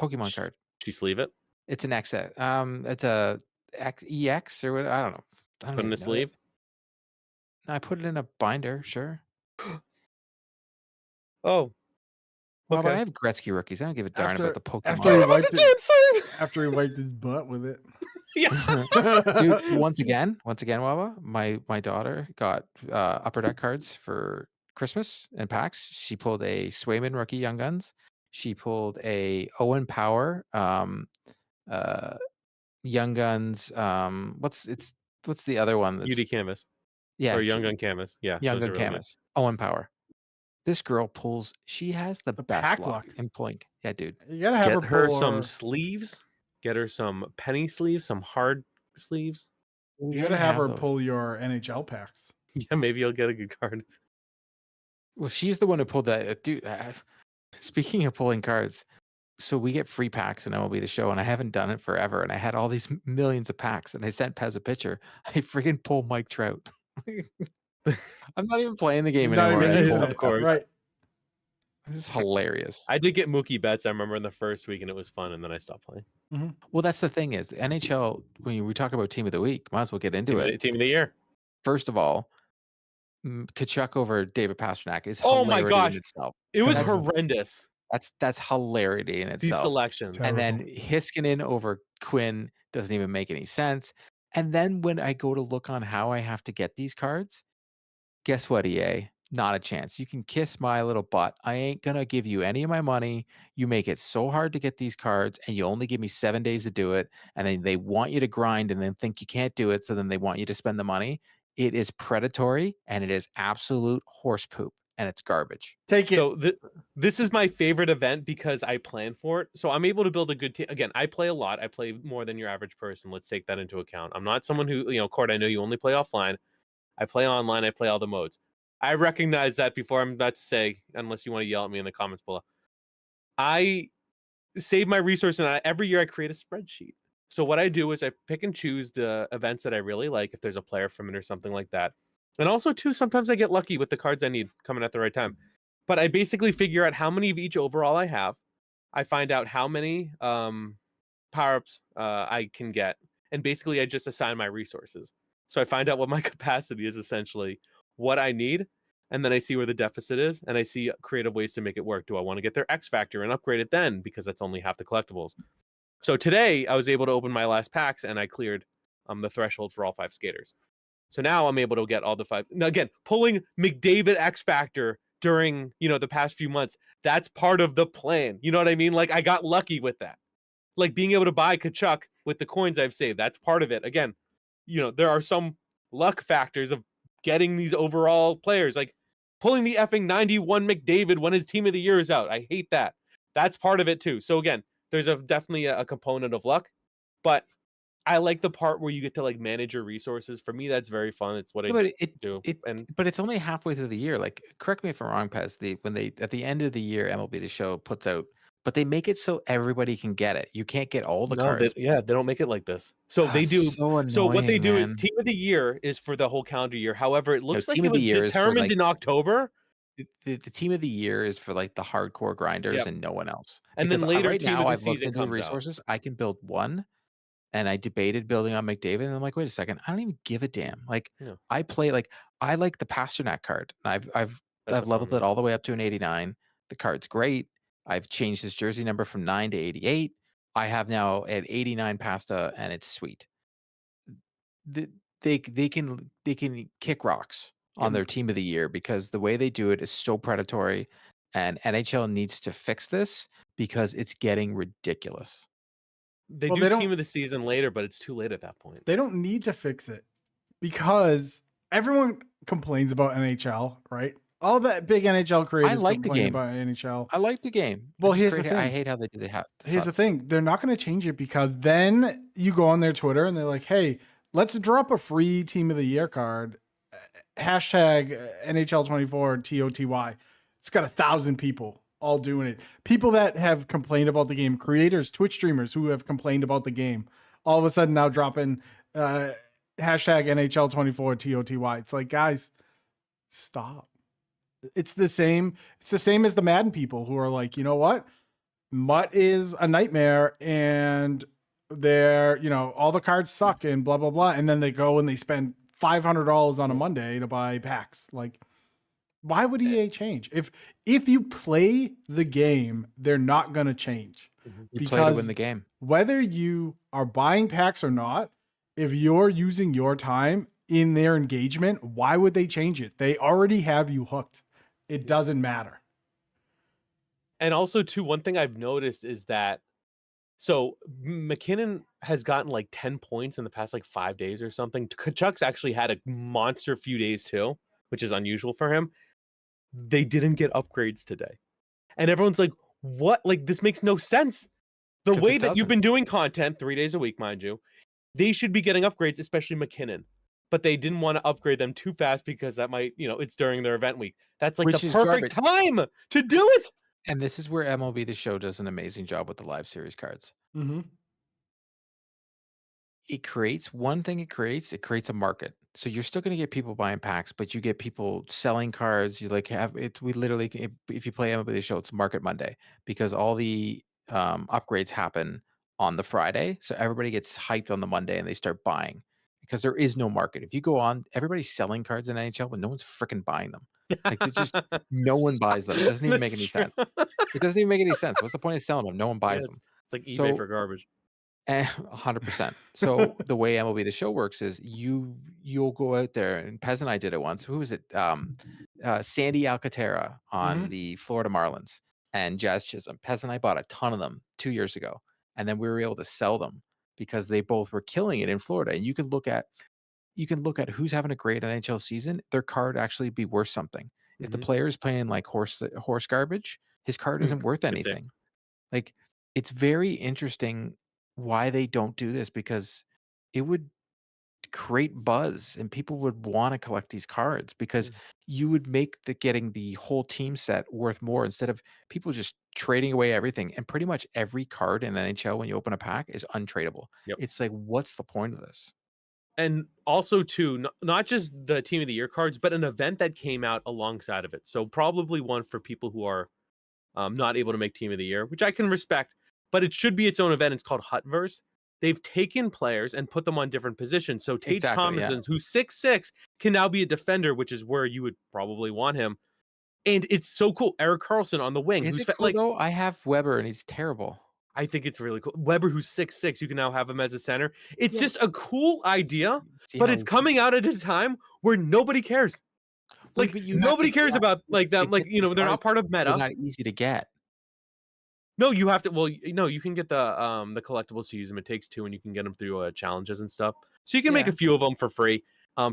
Pokemon card. She sleeve it, It's an X. It's a EX or what? I don't know. I don't put in even a know sleeve. I put it in a binder. Sure. Oh, Well, but I okay. have Gretzky rookies. I don't give a darn about the Pokemon. After he wiped his butt with it. Yeah. Dude, once again, Wawa, my daughter got upper deck cards for Christmas and packs. She pulled a Swayman rookie Young Guns. She pulled a Owen Power Young Guns. What's the other one that's UD Canvas. yeah, Or Young Gun Canvas. Yeah. Young those Gun are really Canvas. Owen Power. This girl pulls. She has the best pack luck luck. in pulling. Yeah, dude. You gotta have Get her pull some her- sleeves. Get her some penny sleeves, some hard sleeves. You gotta have her pull your NHL packs. Yeah, maybe you'll get a good card. Well, she's the one who pulled that. Dude, speaking of pulling cards, so we get free packs in MLB The Show, and I haven't done it forever. And I had all these millions of packs, and I sent Pez a picture. I freaking pulled Mike Trout. I'm not even playing the game You're not anymore. even I using pulled of it. course. Right. This is hilarious. I did get Mookie Betts, I remember, in the first week, and it was fun, and then I stopped playing. Well, that's the thing is the NHL. When we talk about team of the week, might as well get into it. Team of the year. First of all, Kachuk over David Pastrnak is Oh my hilarity gosh. in itself. It was Terrible. horrendous. That's hilarity in These itself. selections. Terrible. And then Hiskinen over Quinn doesn't even make any sense. And then when I go to look on how I have to get these cards, guess what, EA? Not a chance. You can kiss my little butt. I ain't gonna give you any of my money. You make it so hard to get these cards, and you only give me 7 days to do it. And then they want you to grind and then think you can't do it. So then they want you to spend the money. It is predatory and it is absolute horse poop and it's garbage. Take it. So this is my favorite event because I plan for it. So I'm able to build a good team. Again, I play a lot. I play more than your average person. Let's take that into account. I'm not someone who, Court, I know you only play offline. I play online. I play all the modes. I recognize that before I'm about to say, unless you want to yell at me in the comments below. I save my resources, and every year I create a spreadsheet. So what I do is I pick and choose the events that I really like, if there's a player from it or something like that. And also, too, sometimes I get lucky with the cards I need coming at the right time. But I basically figure out how many of each overall I have. I find out how many power-ups I can get, and basically I just assign my resources. So I find out what my capacity is, essentially what I need, and then I see where the deficit is, and I see creative ways to make it work. Do I want to get their X factor and upgrade it then, because that's only half the collectibles? So today I was able to open my last packs, and I cleared the threshold for all 5 skaters. So now I'm able to get all the 5. Now again, pulling McDavid X factor during the past few months, that's part of the plan. You know what I mean? Like, I got lucky with that. Like, being able to buy Kachuk with the coins I've saved, that's part of it. Again, there are some luck factors of getting these overall players, like pulling the effing 91 McDavid when his team of the year is out. I hate that. That's part of it too. So again, there's definitely a component of luck, but I like the part where you get to like manage your resources. For me, that's very fun. It's what I do. But it's only halfway through the year. Like, correct me if I'm wrong, Pez. When they at the end of the year, MLB The Show puts out, but they make it so everybody can get it. You can't get all the cards. They don't make it like this. So they do. So annoying, so what they do man. is Team of the Year is for the whole calendar year. However, it looks like Team it of the was Year is for, determined like, in October. The Team of the Year is for like the hardcore grinders Yep. and no one else. And then later, right Team now of the I've looked Season into the comes out. resources. I can build one, and I debated building on McDavid, and I'm like, wait a second, I don't even give a damn. Like, Yeah. I like the Pasternak card. I've That's a fun leveled it one. all the way up to an 89. The card's great. I've changed his jersey number from 9 to 88. I have now an 89 Pasta, and it's sweet. They can kick rocks on their Team of the Year, because the way they do it is so predatory, and NHL needs to fix this because it's getting ridiculous. They Well, do they don't- Team of the Season later, but it's too late at that point. They don't need to fix it because everyone complains about NHL, right? All the big NHL creators like the complain game. about NHL. I like the game. Well, I just here's the create- I thing. hate how they do the Here's the thing. They're not going to change it, because then you go on their Twitter and they're like, hey, let's drop a free Team of the Year card. Hashtag NHL24 TOTY. It's got 1,000 people all doing it. People that have complained about the game, creators, Twitch streamers who have complained about the game, all of a sudden now dropping hashtag NHL24 TOTY. It's like, guys, stop. It's the same. It's the same as the Madden people who are like, you know what? Mutt is a nightmare, and they're, all the cards suck and blah, blah, blah. And then they go and they spend $500 on a Monday to buy packs. Like, why would EA change? If you play the game, they're not going to change. You play to win the game. Whether you are buying packs or not, if you're using your time in their engagement, why would they change it? They already have you hooked. It doesn't matter. And also, too, one thing I've noticed is that, so McKinnon has gotten like 10 points in the past like 5 days or something. Kachuk's actually had a monster few days too, which is unusual for him. They didn't get upgrades today. And everyone's like, what? Like, this makes no sense. The way that you've been doing content 3 days a week, mind you, they should be getting upgrades, especially McKinnon. But they didn't want to upgrade them too fast because that might, it's during their event week. That's like the perfect time to do it. And this is where MLB The Show does an amazing job with the live series cards. Mm-hmm. It creates it creates a market. So you're still going to get people buying packs, but you get people selling cards. You like have it. We literally, if you play MLB The Show, it's Market Monday, because all the upgrades happen on the Friday. So everybody gets hyped on the Monday and they start buying, because there is no market. If you go on, everybody's selling cards in NHL, but no one's freaking buying them. Like, it's just no one buys them. It doesn't even make any sense. It doesn't even make any sense. What's the point of selling them? No one buys them. It's like eBay for garbage. 100%. So the way MLB The Show works is you'll go out there, and Pez and I did it once. Who was it? Sandy Alcantara on the Florida Marlins and Jazz Chisholm. Pez and I bought a ton of them 2 years ago, and then we were able to sell them because they both were killing it in Florida. And you can look at who's having a great NHL season. Their card actually be worth something. If the player is playing like horse garbage, his card isn't worth anything. Like, it's very interesting why they don't do this, because it would create buzz and people would want to collect these cards, because you would make getting the whole team set worth more, instead of people just trading away everything. And pretty much every card in NHL, when you open a pack, is untradeable. It's like, what's the point of this? And also too, not just the team of the year cards, but an event that came out alongside of it. So probably one for people who are not able to make team of the year, which I can respect, but it should be its own event. It's called Hutverse. They've taken players and put them on different positions. So Tage Tomlinson, who's 6'6", can now be a defender, which is where you would probably want him. And it's so cool. Eric Carlson on the wing. Is it cool though? I have Weber and he's terrible. I think it's really cool. Weber, who's 6'6", you can now have him as a center. It's just a cool idea, but it's coming out at a time where nobody cares. Like, nobody cares about like them. Like, you know, they're not part of meta. They're not easy to get. No, you have to. Well, no, you can get the collectibles to use them. It takes 2, and you can get them through challenges and stuff. So you can make a few of them for free,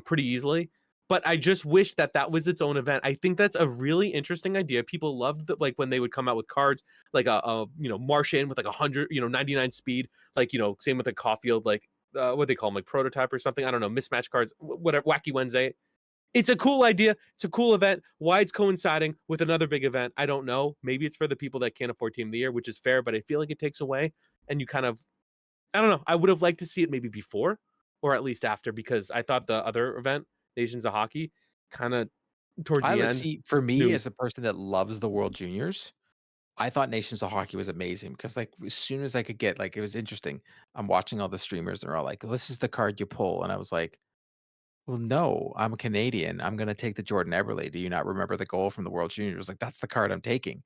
pretty easily. But I just wish that was its own event. I think that's a really interesting idea. People loved like when they would come out with cards, like a Martian with like 100, 99 speed, like same with a Caulfield, like what they call them, like prototype or something. I don't know, mismatch cards, whatever, Wacky Wednesday. It's a cool idea. It's a cool event. Why it's coinciding with another big event, I don't know. Maybe it's for the people that can't afford Team of the Year, which is fair, but I feel like it takes away. And you kind of, I don't know. I would have liked to see it maybe before or at least after, because I thought the other event, Nations of Hockey, kind of towards the end. See, for me, as a person that loves the World Juniors, I thought Nations of Hockey was amazing because, like, as soon as I could get, like, it was interesting. I'm watching all the streamers, and they're all like, "This is the card you pull," and I was like, "Well, no, I'm a Canadian. I'm gonna take the Jordan Eberle. Do you not remember the goal from the World Juniors? Like, that's the card I'm taking."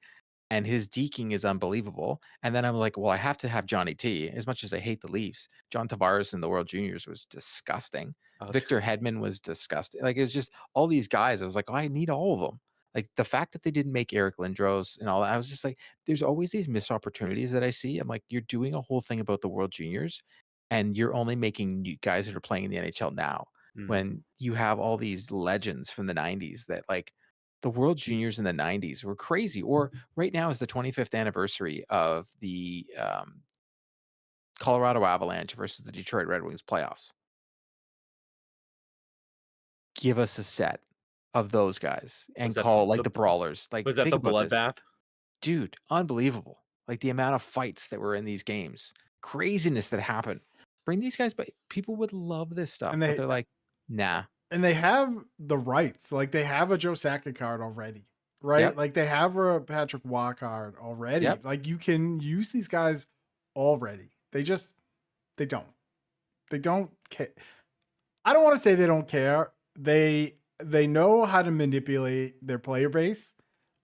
And his deking is unbelievable. And then I'm like, well, I have to have Johnny T. As much as I hate the Leafs, John Tavares in the World Juniors was disgusting. Victor Hedman was disgusting. Like, it was just all these guys. I was like, oh, I need all of them. Like, the fact that they didn't make Eric Lindros and all that, I was just like, there's always these missed opportunities that I see. I'm like, you're doing a whole thing about the World Juniors, and you're only making new guys that are playing in the NHL now. When you have all these legends from the 90s that, like, the World Juniors in the 90s were crazy. Or right now is the 25th anniversary of the Colorado Avalanche versus the Detroit Red Wings playoffs. Give us a set of those guys and call like the Brawlers. Like, was that the bloodbath? Dude, unbelievable. Like, the amount of fights that were in these games, craziness that happened. Bring these guys, but people would love this stuff. But they're like, nah. And they have the rights. Like, they have a Joe Sakic card already, right? Yep. Like, they have a Patrick Waugh card already. Yep. Like, you can use these guys already. They don't care. I don't want to say they don't care. They know how to manipulate their player base,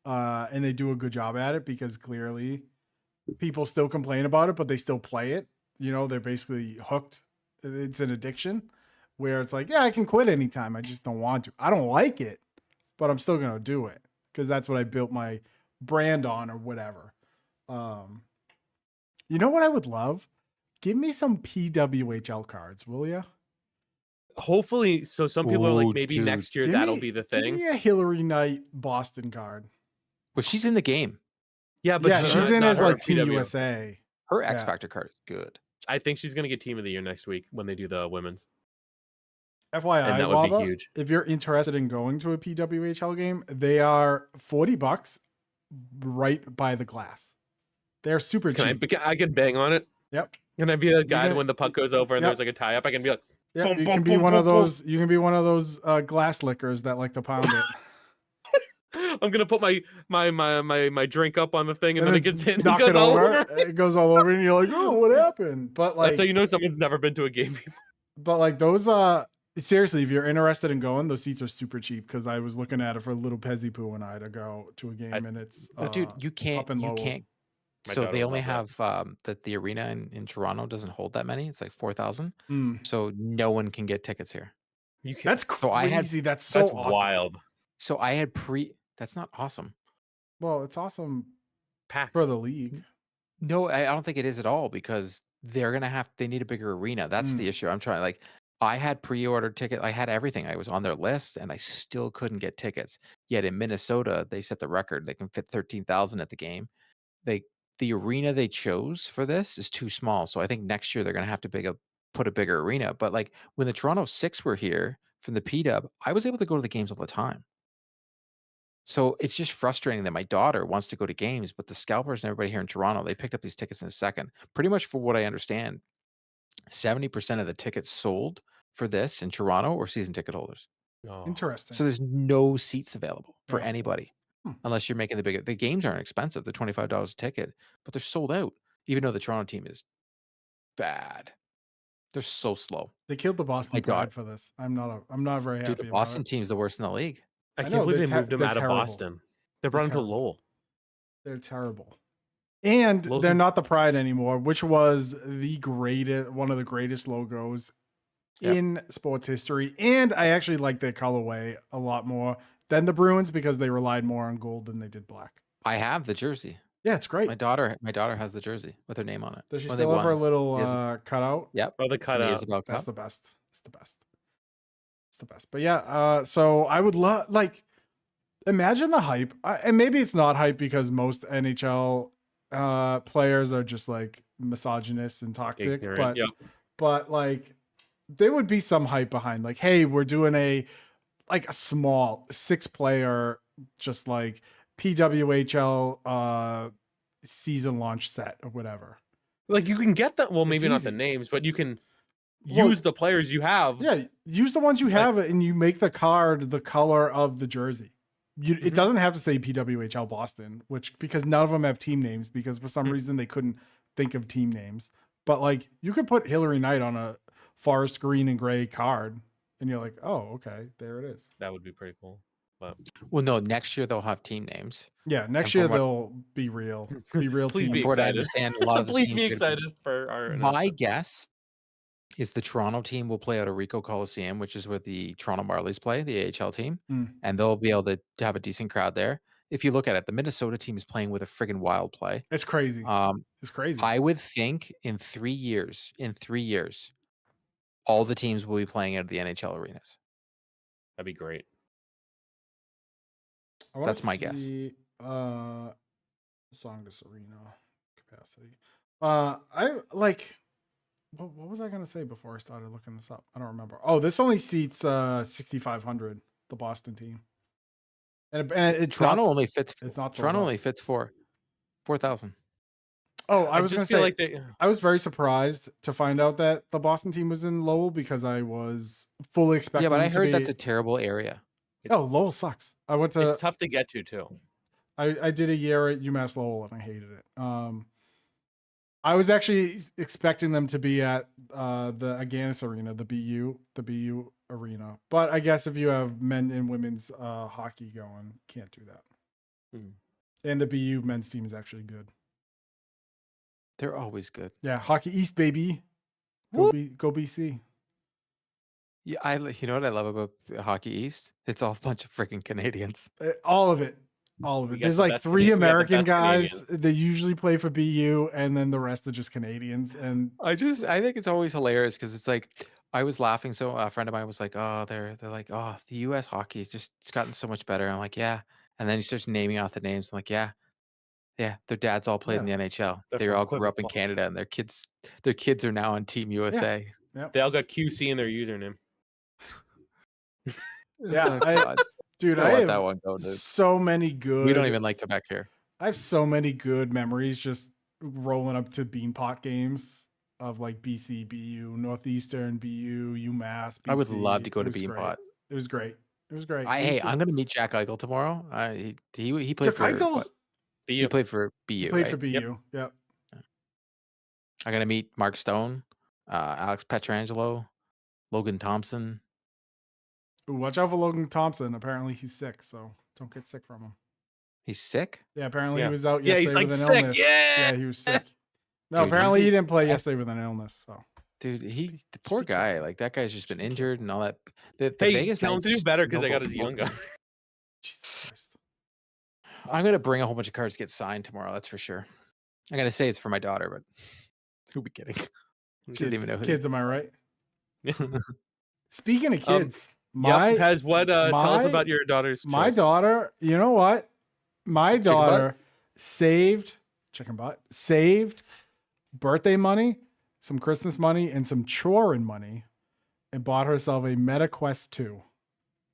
and they do a good job at it, because clearly people still complain about it, but they still play it. They're basically hooked. It's an addiction where it's like, yeah, I can quit anytime. I just don't want to. I don't like it, but I'm still going to do it because that's what I built my brand on or whatever. You know what I would love? Give me some PWHL cards, will you? Hopefully. So some people are like, maybe next year that'll be the thing. Give me a Hillary Knight Boston card. Well, she's in the game. Yeah, but she's in as like Team USA. Her X Factor card is good. I think she's going to get Team of the Year next week when they do the women's. FYI, that would be huge. If you're interested in going to a PWHL game, they are $40 right by the glass. They're super cheap. I can bang on it. Yep. Can I be the guy when the puck goes over and there's like a tie up? I can be like, yeah, you can be one of those. You can be one of those glass lickers that like to pound it. I'm gonna put my drink up on the thing, and then it gets hit. Knock it over. It goes all over, and you're like, "Oh, what happened?" But like, that's how you know someone's never been to a game before. But like those, seriously, if you're interested in going, those seats are super cheap. Because I was looking at it for little Pezzy Poo and I to go to a game, and it's dude, you can't. So they only have the arena in Toronto doesn't hold that many. It's like 4,000. So no one can get tickets here. You can. That's crazy. That's awesome. Wild. So I had That's not awesome. Well, it's awesome Packed for the league. No, I don't think it is at all, because they need a bigger arena. That's the issue. I'm trying, like, I had pre-ordered ticket. I had everything. I was on their list, and I still couldn't get tickets. Yet in Minnesota, they set the record. They can fit 13,000 at the game. The arena they chose for this is too small. So I think next year they're going to have to put a bigger arena. But like when the Toronto Six were here from the P-Dub, I was able to go to the games all the time. So it's just frustrating that my daughter wants to go to games, but the scalpers and everybody here in Toronto, they picked up these tickets in a second. Pretty much, for what I understand, 70% of the tickets sold for this in Toronto are season ticket holders. Oh. Interesting. So there's no seats available for Oh, anybody Hmm. unless you're making the big. The games aren't expensive; they're $25 a ticket, but they're sold out. Even though the Toronto team is bad, they're so slow. They killed the Boston My God. Pride for this. I'm not very happy Dude, the about Boston it. team's the worst in the league. I I can't know, believe they're they moved him they're out of terrible. Boston. They brought him to terrible. Lowell. They're terrible. And Lowell's they're in- not the Pride anymore, which was one of the greatest logos Yep. in sports history. And I actually like their colorway a lot more than the Bruins because they relied more on gold than they did black. I have the jersey. Yeah, it's great. My daughter has the jersey with her name on it. Does she When they still have her won. little Is- cutout? Yep. Oh, the It's the cutout. Isabel That's Cup. the best. It's the best. It's the best. But yeah, so I would love, like, imagine the hype. And maybe it's not hype because most NHL players are just like misogynist and toxic. Ignorant, But yep. but like there would be some hype behind, like, hey, we're doing a small 6-player, just like PWHL season launch set or whatever. Like you can get that. Well, It's maybe not the easy. names, but you can Well, use the players you have. Yeah, use the ones you Like- have and you make the card the color of the jersey. It Mhm. doesn't have to say PWHL Boston, because none of them have team names because for some Mhm. reason they couldn't think of team names. But like you could put Hillary Knight on a forest green and gray card and you're like, oh, okay, there it is. That would be pretty cool. But Well, no, next year they'll have team names. Yeah, next And year from what- they'll be real. Be real Please teams. be From what I excited. understand, a lot of the please teams be are gonna excited for our. My announcement. guess is the Toronto team will play out of Ricoh Coliseum, which is where the Toronto Marlies play, the AHL team, Mm. and they'll be able to have a decent crowd there. If you look at it, the Minnesota team is playing with a friggin' wild play. It's crazy. It's crazy. I would think in 3 years, all the teams will be playing out of the NHL arenas. That'd be great. I wanna That's my guess. see, Songus Arena capacity. I like. What was I gonna say before I started looking this up? I don't remember. Oh, this only seats 6,500. The Boston team, and it's Toronto not, only fits. it's not sold Toronto out. only fits 4,000. Oh, I was gonna just feel say, like they. I was very surprised to find out that the Boston team was in Lowell because I was fully expecting. Yeah, but I them to heard that's be- a terrible area. Oh, Lowell sucks. I went to. It's tough to get to too. I did a year at UMass Lowell and I hated it. I was actually expecting them to be at the Aganis Arena, the BU arena. But I guess if you have men and women's hockey going, can't do that. Hmm. And the BU men's team is actually good. They're always good. Yeah, Hockey East, baby. Go BC. Yeah, you know what I love about Hockey East? It's all a bunch of freaking Canadians. All of it. All of We it. got There's the like best 3 we got the American best guys. They usually play for BU, and then the rest are just Canadians. And I think it's always hilarious because it's like I was laughing. So a friend of mine was like, "Oh, they're like, oh, the U.S. hockey is it's gotten so much better." I'm like, "Yeah," and then he starts naming off the names. I'm like, "Yeah, their dads all played in the NHL. They're They from all grew up in Quebec. Canada, and their kids are now on Team USA." yep. They all got QC in their username. Yeah, Oh, God. Dude, I I don't let have that one go, dude. so many good. We don't even like Quebec here. I have so many good memories just rolling up to Beanpot games of like BC, BU, Northeastern, BU, UMass. BC. I would love to go It to was great. Beanpot. It was great. It was great. I'm gonna meet Jack Eichel tomorrow. He played for Eichel? what? He BU. played for BU. He played right? for BU. Yep. Yep. I'm gonna meet Mark Stone, Alex Petrangelo, Logan Thompson. Ooh, watch out for Logan Thompson. Apparently he's sick, so don't get sick from him. He's sick. Yeah, apparently Yeah. he was out Yeah, he's yesterday like with an sick. illness. Yeah. he was sick. No, Dude, apparently he he- didn't play yesterday with an illness. So Dude, Speak- the poor speak guy, careful. like that guy's just been Speak injured and all that. The Hey, Vegas tell him Knights to do just better because no I got go- his no young go. guy. Jesus Christ. I'm gonna bring a whole bunch of cards to get signed tomorrow. That's for sure. I'm gonna say it's for my daughter, but who be kidding? She doesn't even know who. Kids, am I right? Speaking of Um, kids, my Yep, has what? Tell us my- about your daughter's. my choice. daughter, you know what? My Chicken butt? daughter saved birthday money, some Christmas money, and some chorin money, and bought herself a Meta Quest 2.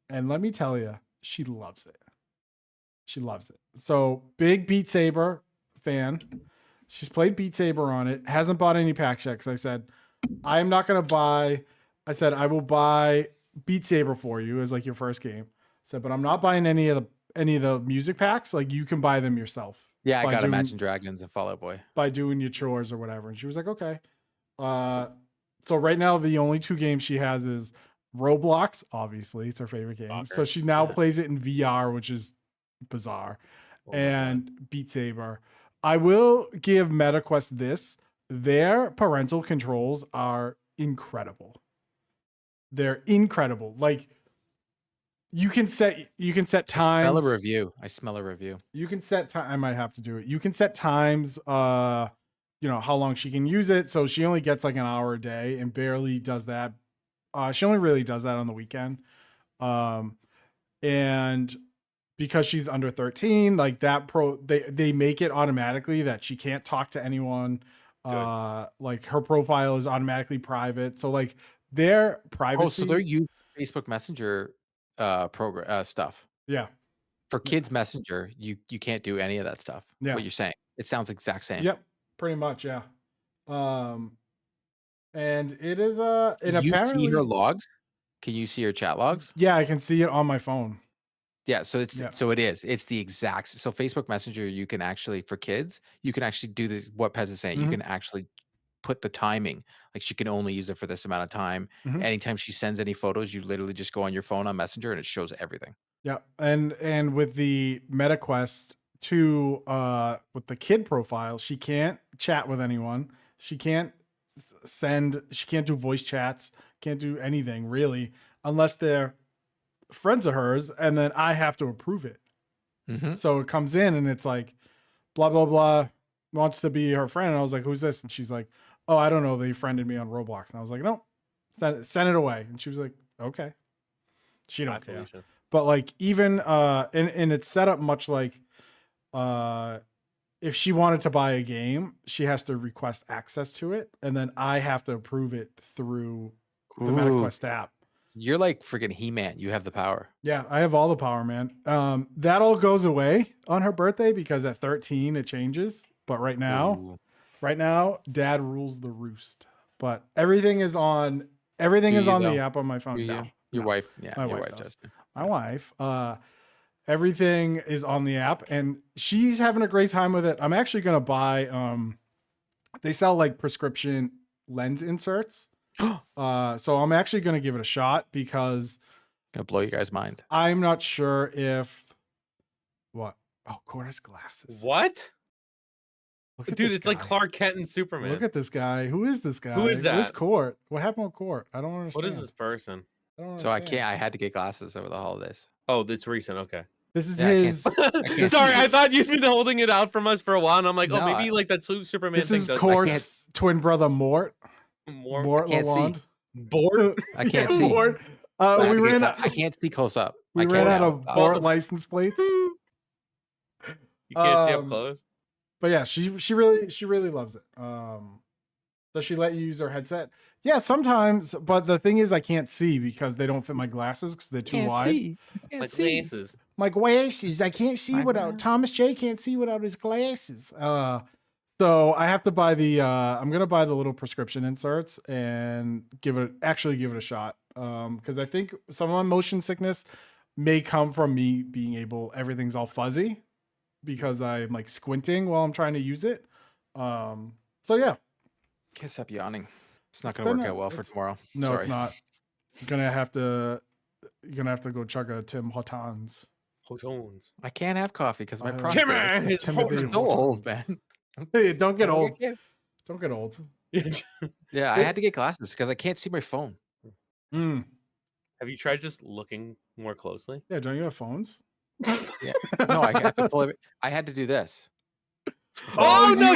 And let me tell you, she loves it. She loves it. So big Beat Saber fan. She's played Beat Saber on it. Hasn't bought any packs yet because I said I'm not going to buy I said, I will buy Beat Saber for you as like your first game. I said, but I'm not buying any of the music packs. Like you can buy them yourself. Yeah, I by got doing, Imagine Dragons and Fall Out Boy. by doing your chores or whatever. And she was like, okay. So right now the only 2 games she has is Roblox. Obviously, it's her favorite game. Soccer. So she now plays it in VR, which is bizarre. Oh my And Beat Saber. I will give MetaQuest this. Their parental controls are incredible. They're incredible. Like you can set times. I smell a review. You can set time. I might have to do it. You can set times. You know how long she can use it. So she only gets like an hour a day and barely does that. She only really does that on the weekend. And because she's under 13, like that they make it automatically that she can't talk to anyone. Like her profile is automatically private. So like their privacy. Oh, so they're using Facebook Messenger program stuff. Yeah. For kids Messenger, you can't do any of that stuff. Yeah. What you're saying. It sounds exact same. Yep. Pretty much, yeah. And it is Can you see her logs? Can you see her chat logs? Yeah, I can see it on my phone. Yeah, so it's it's the exact. So Facebook Messenger, you can actually, for kids, you can actually do what Pez is saying. You can actually put the timing. Like she can only use it for this amount of time. Anytime she sends any photos, you literally just go on your phone on Messenger and it shows everything. Yeah, and with the MetaQuest 2, with the kid profile, she can't chat with anyone. She can't do voice chats, can't do anything really, unless they're friends of hers, and then I have to approve it. So it comes in and it's like, blah, blah, blah, wants to be her friend. And I was like, who's this? And she's like, oh, I don't know. They friended me on Roblox. And I was like, no, send it away. And she was like, okay. She don't care. But like even and it's set up much like if she wanted to buy a game, she has to request access to it, and then I have to approve it through the MetaQuest app. You're like freaking He-Man. You have the power. Yeah, I have all the power, man. That all goes away on her birthday because at 13 it changes. But right now, Dad rules the roost. But everything is on the app on my phone now. Your wife, my wife does. My wife. Everything is on the app, and she's having a great time with it. I'm actually gonna buy. They sell like prescription lens inserts. So I'm actually gonna give it a shot because gonna blow you guys' mind. I'm not sure if what. Oh, Court has glasses. What? Look at Dude, this it's guy. like Clark Kent and Superman. Look at this guy. Who is this guy? Who is that? Who's Court? What happened with Court? I don't understand. What is this person? So I had to get glasses over the holidays. Oh, it's recent. Okay. This is his. Sorry, I thought you'd been holding it out from us for a while, and I'm like, No, maybe like that Superman This thing. is Court's twin brother Mort. Mort Lalonde. Bort. I can't see. Mort. I can't see close up. We ran out of Bort license plates. You can't see up close. But yeah, she really loves it. Does she let you use her headset? Yeah, sometimes. But the thing is, I can't see because they don't fit my glasses because they're too wide. My glasses. My glasses. I can't see without. Thomas J can't see without his glasses. So I have to buy the. I'm gonna buy the little prescription inserts and give it a shot. Because I think some of my motion sickness may come from me being everything's all fuzzy because I'm like squinting while I'm trying to use it. So yeah. Can't stop yawning. It's not going to work out well for tomorrow. No, Sorry. it's not. You're gonna have to go chug a Tim Hortons. I can't have coffee because my Timmer is so old, man. Hey, don't get old. Don't get old. Yeah, I had to get glasses because I can't see my phone. Have you tried just looking more closely? Yeah, don't you have phones? Yeah. No, I have to pull it. I had to do this. Oh no!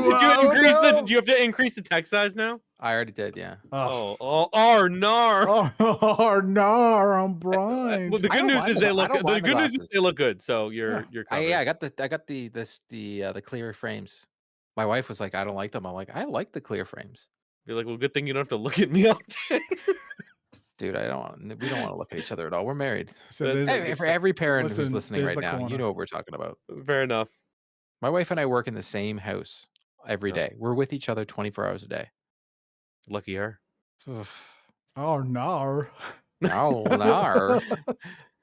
Did you have to increase the text size now? I already did, yeah. No! I'm blind. Well, the good news is they look. The good news is they look good. So you're covered. I got the clear frames. My wife was like, I don't like them. I'm like, I like the clear frames. You're like, well, good thing you don't have to look at me all day. Dude, we don't want to look at each other at all. We're married. So For every parent who's listening right now, you know what we're talking about. Fair enough. My wife and I work in the same house every day. We're with each other 24 hours a day. Lucky her. Oh no. No.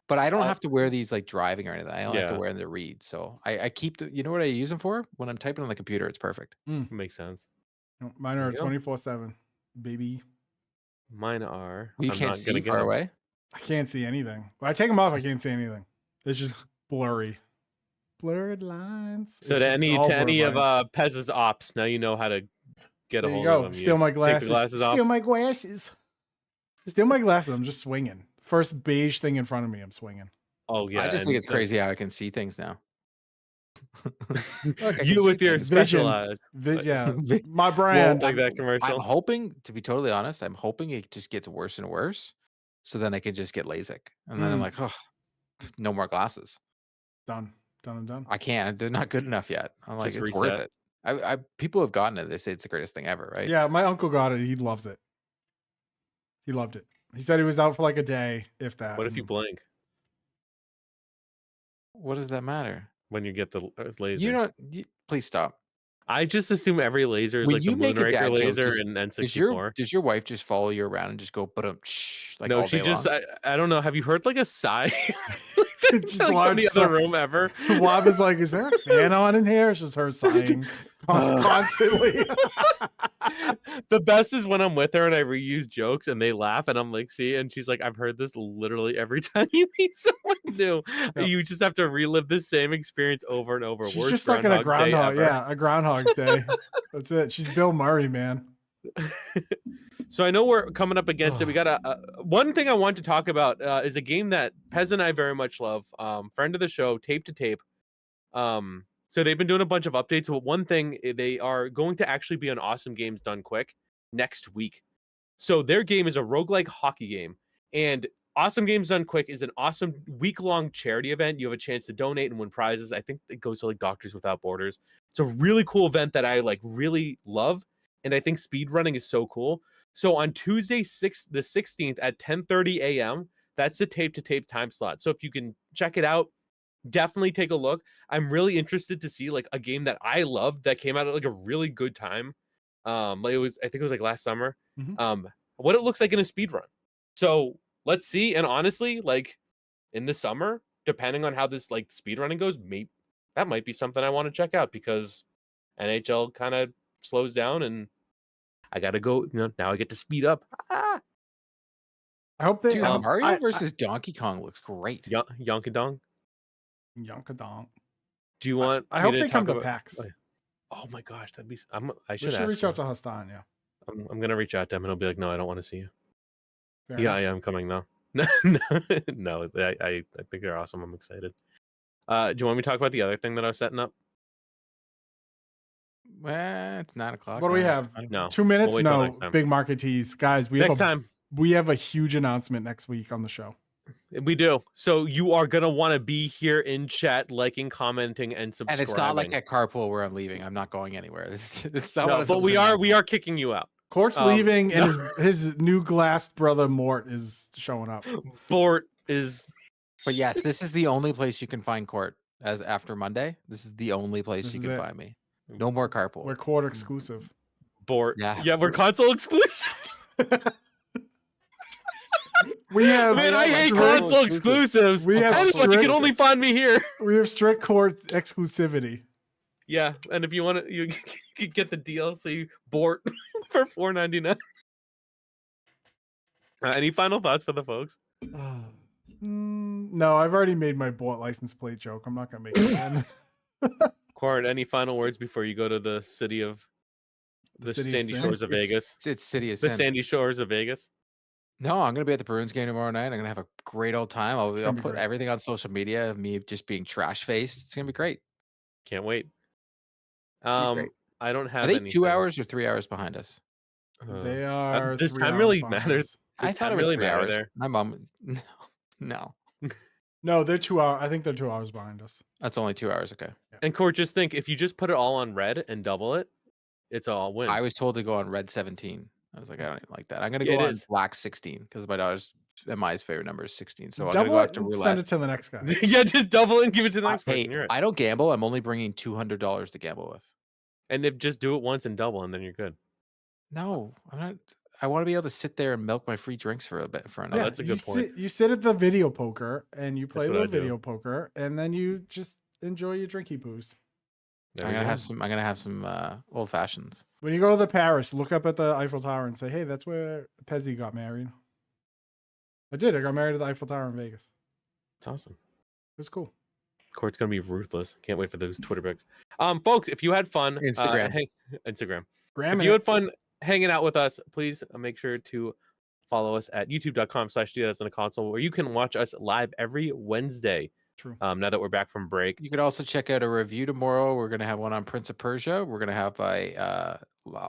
But I don't Uh, have to wear these like driving or anything. I only have to Yeah. wear them to read. So I keep the. You know what I use them for? When I'm typing on the computer, it's perfect. Makes sense. Mine There are you go. 24/7, baby. Mine are. Well, you I'm can't not see gonna get far them. away. I can't see anything. When I take them off, I can't see anything. It's just blurry. Blurred lines. So It's to just any all to blurred any of lines. Pez's ops, now you know how to get a There you hold go. of them. Steal You my take the glasses. glasses off. Steal my glasses. Steal my glasses. I'm just swinging. First beige thing in front of me, I'm swinging. Oh yeah. I just think and it's crazy how I can see things now. Look, I can you see with your things. special Vision. eyes. Yeah, Well, my brand. Like that I'm commercial. hoping, to be totally honest, I'm hoping it just gets worse and worse, so then I can just get LASIK, and then I'm like, oh, no more glasses. Done and done. I can't. They're not good enough yet. I'm like, Just it's worth reset. it. People have gotten it. They say it's the greatest thing ever, right? Yeah, my uncle got it. He loves it. He loved it. He said he was out for like a day, if that. What if you blink What does that matter? when you get the laser? You don't. Please stop. I just assume every laser is When like the you make a Moonraker dad joke, laser in N64. does your wife just follow you around and just go like No, all she day just long? I don't know. Have you heard like a sigh? Just like from large the sigh. other room ever. Wob is like, is there a fan on in here? It's just her sighing constantly. The best is when I'm with her and I reuse jokes and they laugh and I'm like, see, and she's like, I've heard this literally every time you meet someone new. Yep. You just have to relive the same experience over and over. She's Worst just stuck in a Groundhog's Day groundhog. ever. Yeah, a Groundhog's Day. That's it. She's Bill Murray, man. So I know we're coming up against it. We got one thing I want to talk about is a game that Pez and I very much love. Friend of the show, Tape to Tape. So they've been doing a bunch of updates. But one thing, they are going to actually be on Awesome Games Done Quick next week. So their game is a roguelike hockey game. And Awesome Games Done Quick is an awesome week-long charity event. You have a chance to donate and win prizes. I think it goes to like Doctors Without Borders. It's a really cool event that I like really love. And I think speedrunning is so cool. So on Tuesday, the 16th at 10:30 a.m., that's the Tape to Tape time slot. So if you can check it out, definitely take a look. I'm really interested to see like a game that I loved that came out at like a really good time. Like I think it was like last summer. What it looks like in a speed run. So let's see. And honestly, like in the summer, depending on how this like speed running goes, maybe that might be something I want to check out because NHL kind of slows down and I gotta go. Now I get to speed up. I hope they. Dude, I hope- Mario I- versus Donkey Kong looks great. Yonkadong. Yonkadonk. Do you want? I me hope they come talk to about- PAX. Oh my gosh, that'd be. I We should should ask reach out him. to Hastan. Yeah. I'm gonna reach out to him and he'll be like, "No, I don't want to see you." Fair Yeah, enough. I am coming though. No, I think they're awesome. I'm excited. Do you want me to talk about the other thing that I was setting up? Well, it's 9:00. What do we have? No. 2 minutes? We'll wait till No. next time. Big market tease, guys. Next time. We have a huge announcement next week on the show. We do. So you are gonna want to be here in chat, liking, commenting, and subscribing. And it's not like at carpool where I'm leaving. I'm not going anywhere. It's not one No, of but those we announcements. are kicking you out. Court's leaving, and no. his new glassed brother Mort is showing up. Bort is. But yes, this is the only place you can find Court as after Monday. This is the only place This you is can it. find me. No more carpool. We're Court exclusive. Bort. Yeah. Yeah, we're console exclusive. We have Man, I hate strict- console exclusives. We have That is what you strict- can only find me here. We have strict Court exclusivity. Yeah, and if you want to, you can get the DLC Bort for $4.99. Any final thoughts for the folks? No, I've already made my Bort license plate joke. I'm not gonna make it again. Corin, any final words before you go to the city of the City of Sandy Sin? Shores of Vegas? It's City of The Sin. Sandy Shores of Vegas. No, I'm gonna be at the Bruins game tomorrow night. I'm gonna have a great old time. I'll gonna be put great. everything on social media of me just being trash faced. It's gonna be great. Can't wait. great. I don't have Are they anything. 2 hours or 3 hours behind us? They are. This 3 time hours really behind matters. us. I Does thought time it was really 3 matter hours. there? My mom, no, No, they're 2 hours. I think they're 2 hours behind us. that's only 2 hours. Okay. And Court, just think if you just put it all on red and double it, it's all win. I was told to go on red 17. I was like, I don't even like that. I'm gonna Yeah, go it on is. black 16 because my daughter's and my favorite number is 16. So I'm Double gonna go it after and roulette. send it to the next guy. Yeah, just double it and give it to the next Hey, person. You're right. I don't gamble. I'm only bringing $200 to gamble with. And if just do it once and double, and then you're good. No, I'm not. I want to be able to sit there and milk my free drinks for a bit for an Oh, hour. that's a good point. You sit at the video poker and you play That's a what I little do. video poker, and then you just enjoy your drinky poos. There I'm we gonna go. have some old fashions. When you go to the Paris, look up at the Eiffel Tower and say, "Hey, that's where Pezzi got married." I did. I got married at the Eiffel Tower in Vegas. It's awesome. It was cool. Court's gonna be ruthless. Can't wait for those Twitter pics. Folks, if you had fun, Instagram. Instagram. Graham, If you had fun hanging out with us, please make sure to follow us at youtube.com/dudedadsonaconsole, where you can watch us live every Wednesday. True. Now that we're back from break. You could also check out a review tomorrow. We're gonna have one on Prince of Persia. We're gonna have a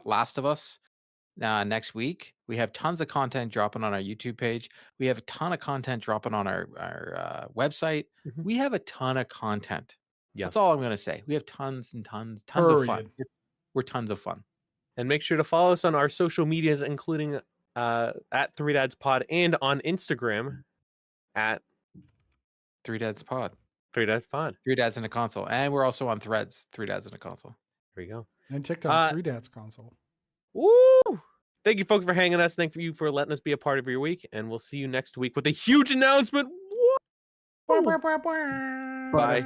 Last of Us next week. We have tons of content dropping on our YouTube page. We have a ton of content dropping on our website. Mhm. We have a ton of content. Yes. That's all I'm gonna say. We have tons and tons of fun. Period. We're tons of fun. And make sure to follow us on our social medias, including at 3dadspod and on Instagram at 3 Dads Pod. 3dadspod. 3 Dads in a Console. And we're also on Threads. 3 Dads in a Console. There you go. And TikTok, 3 Dads Console. Woo! Thank you, folks, for hanging us. Thank you for letting us be a part of your week. And we'll see you next week with a huge announcement. Woo! Blah, blah, blah, blah. Bye.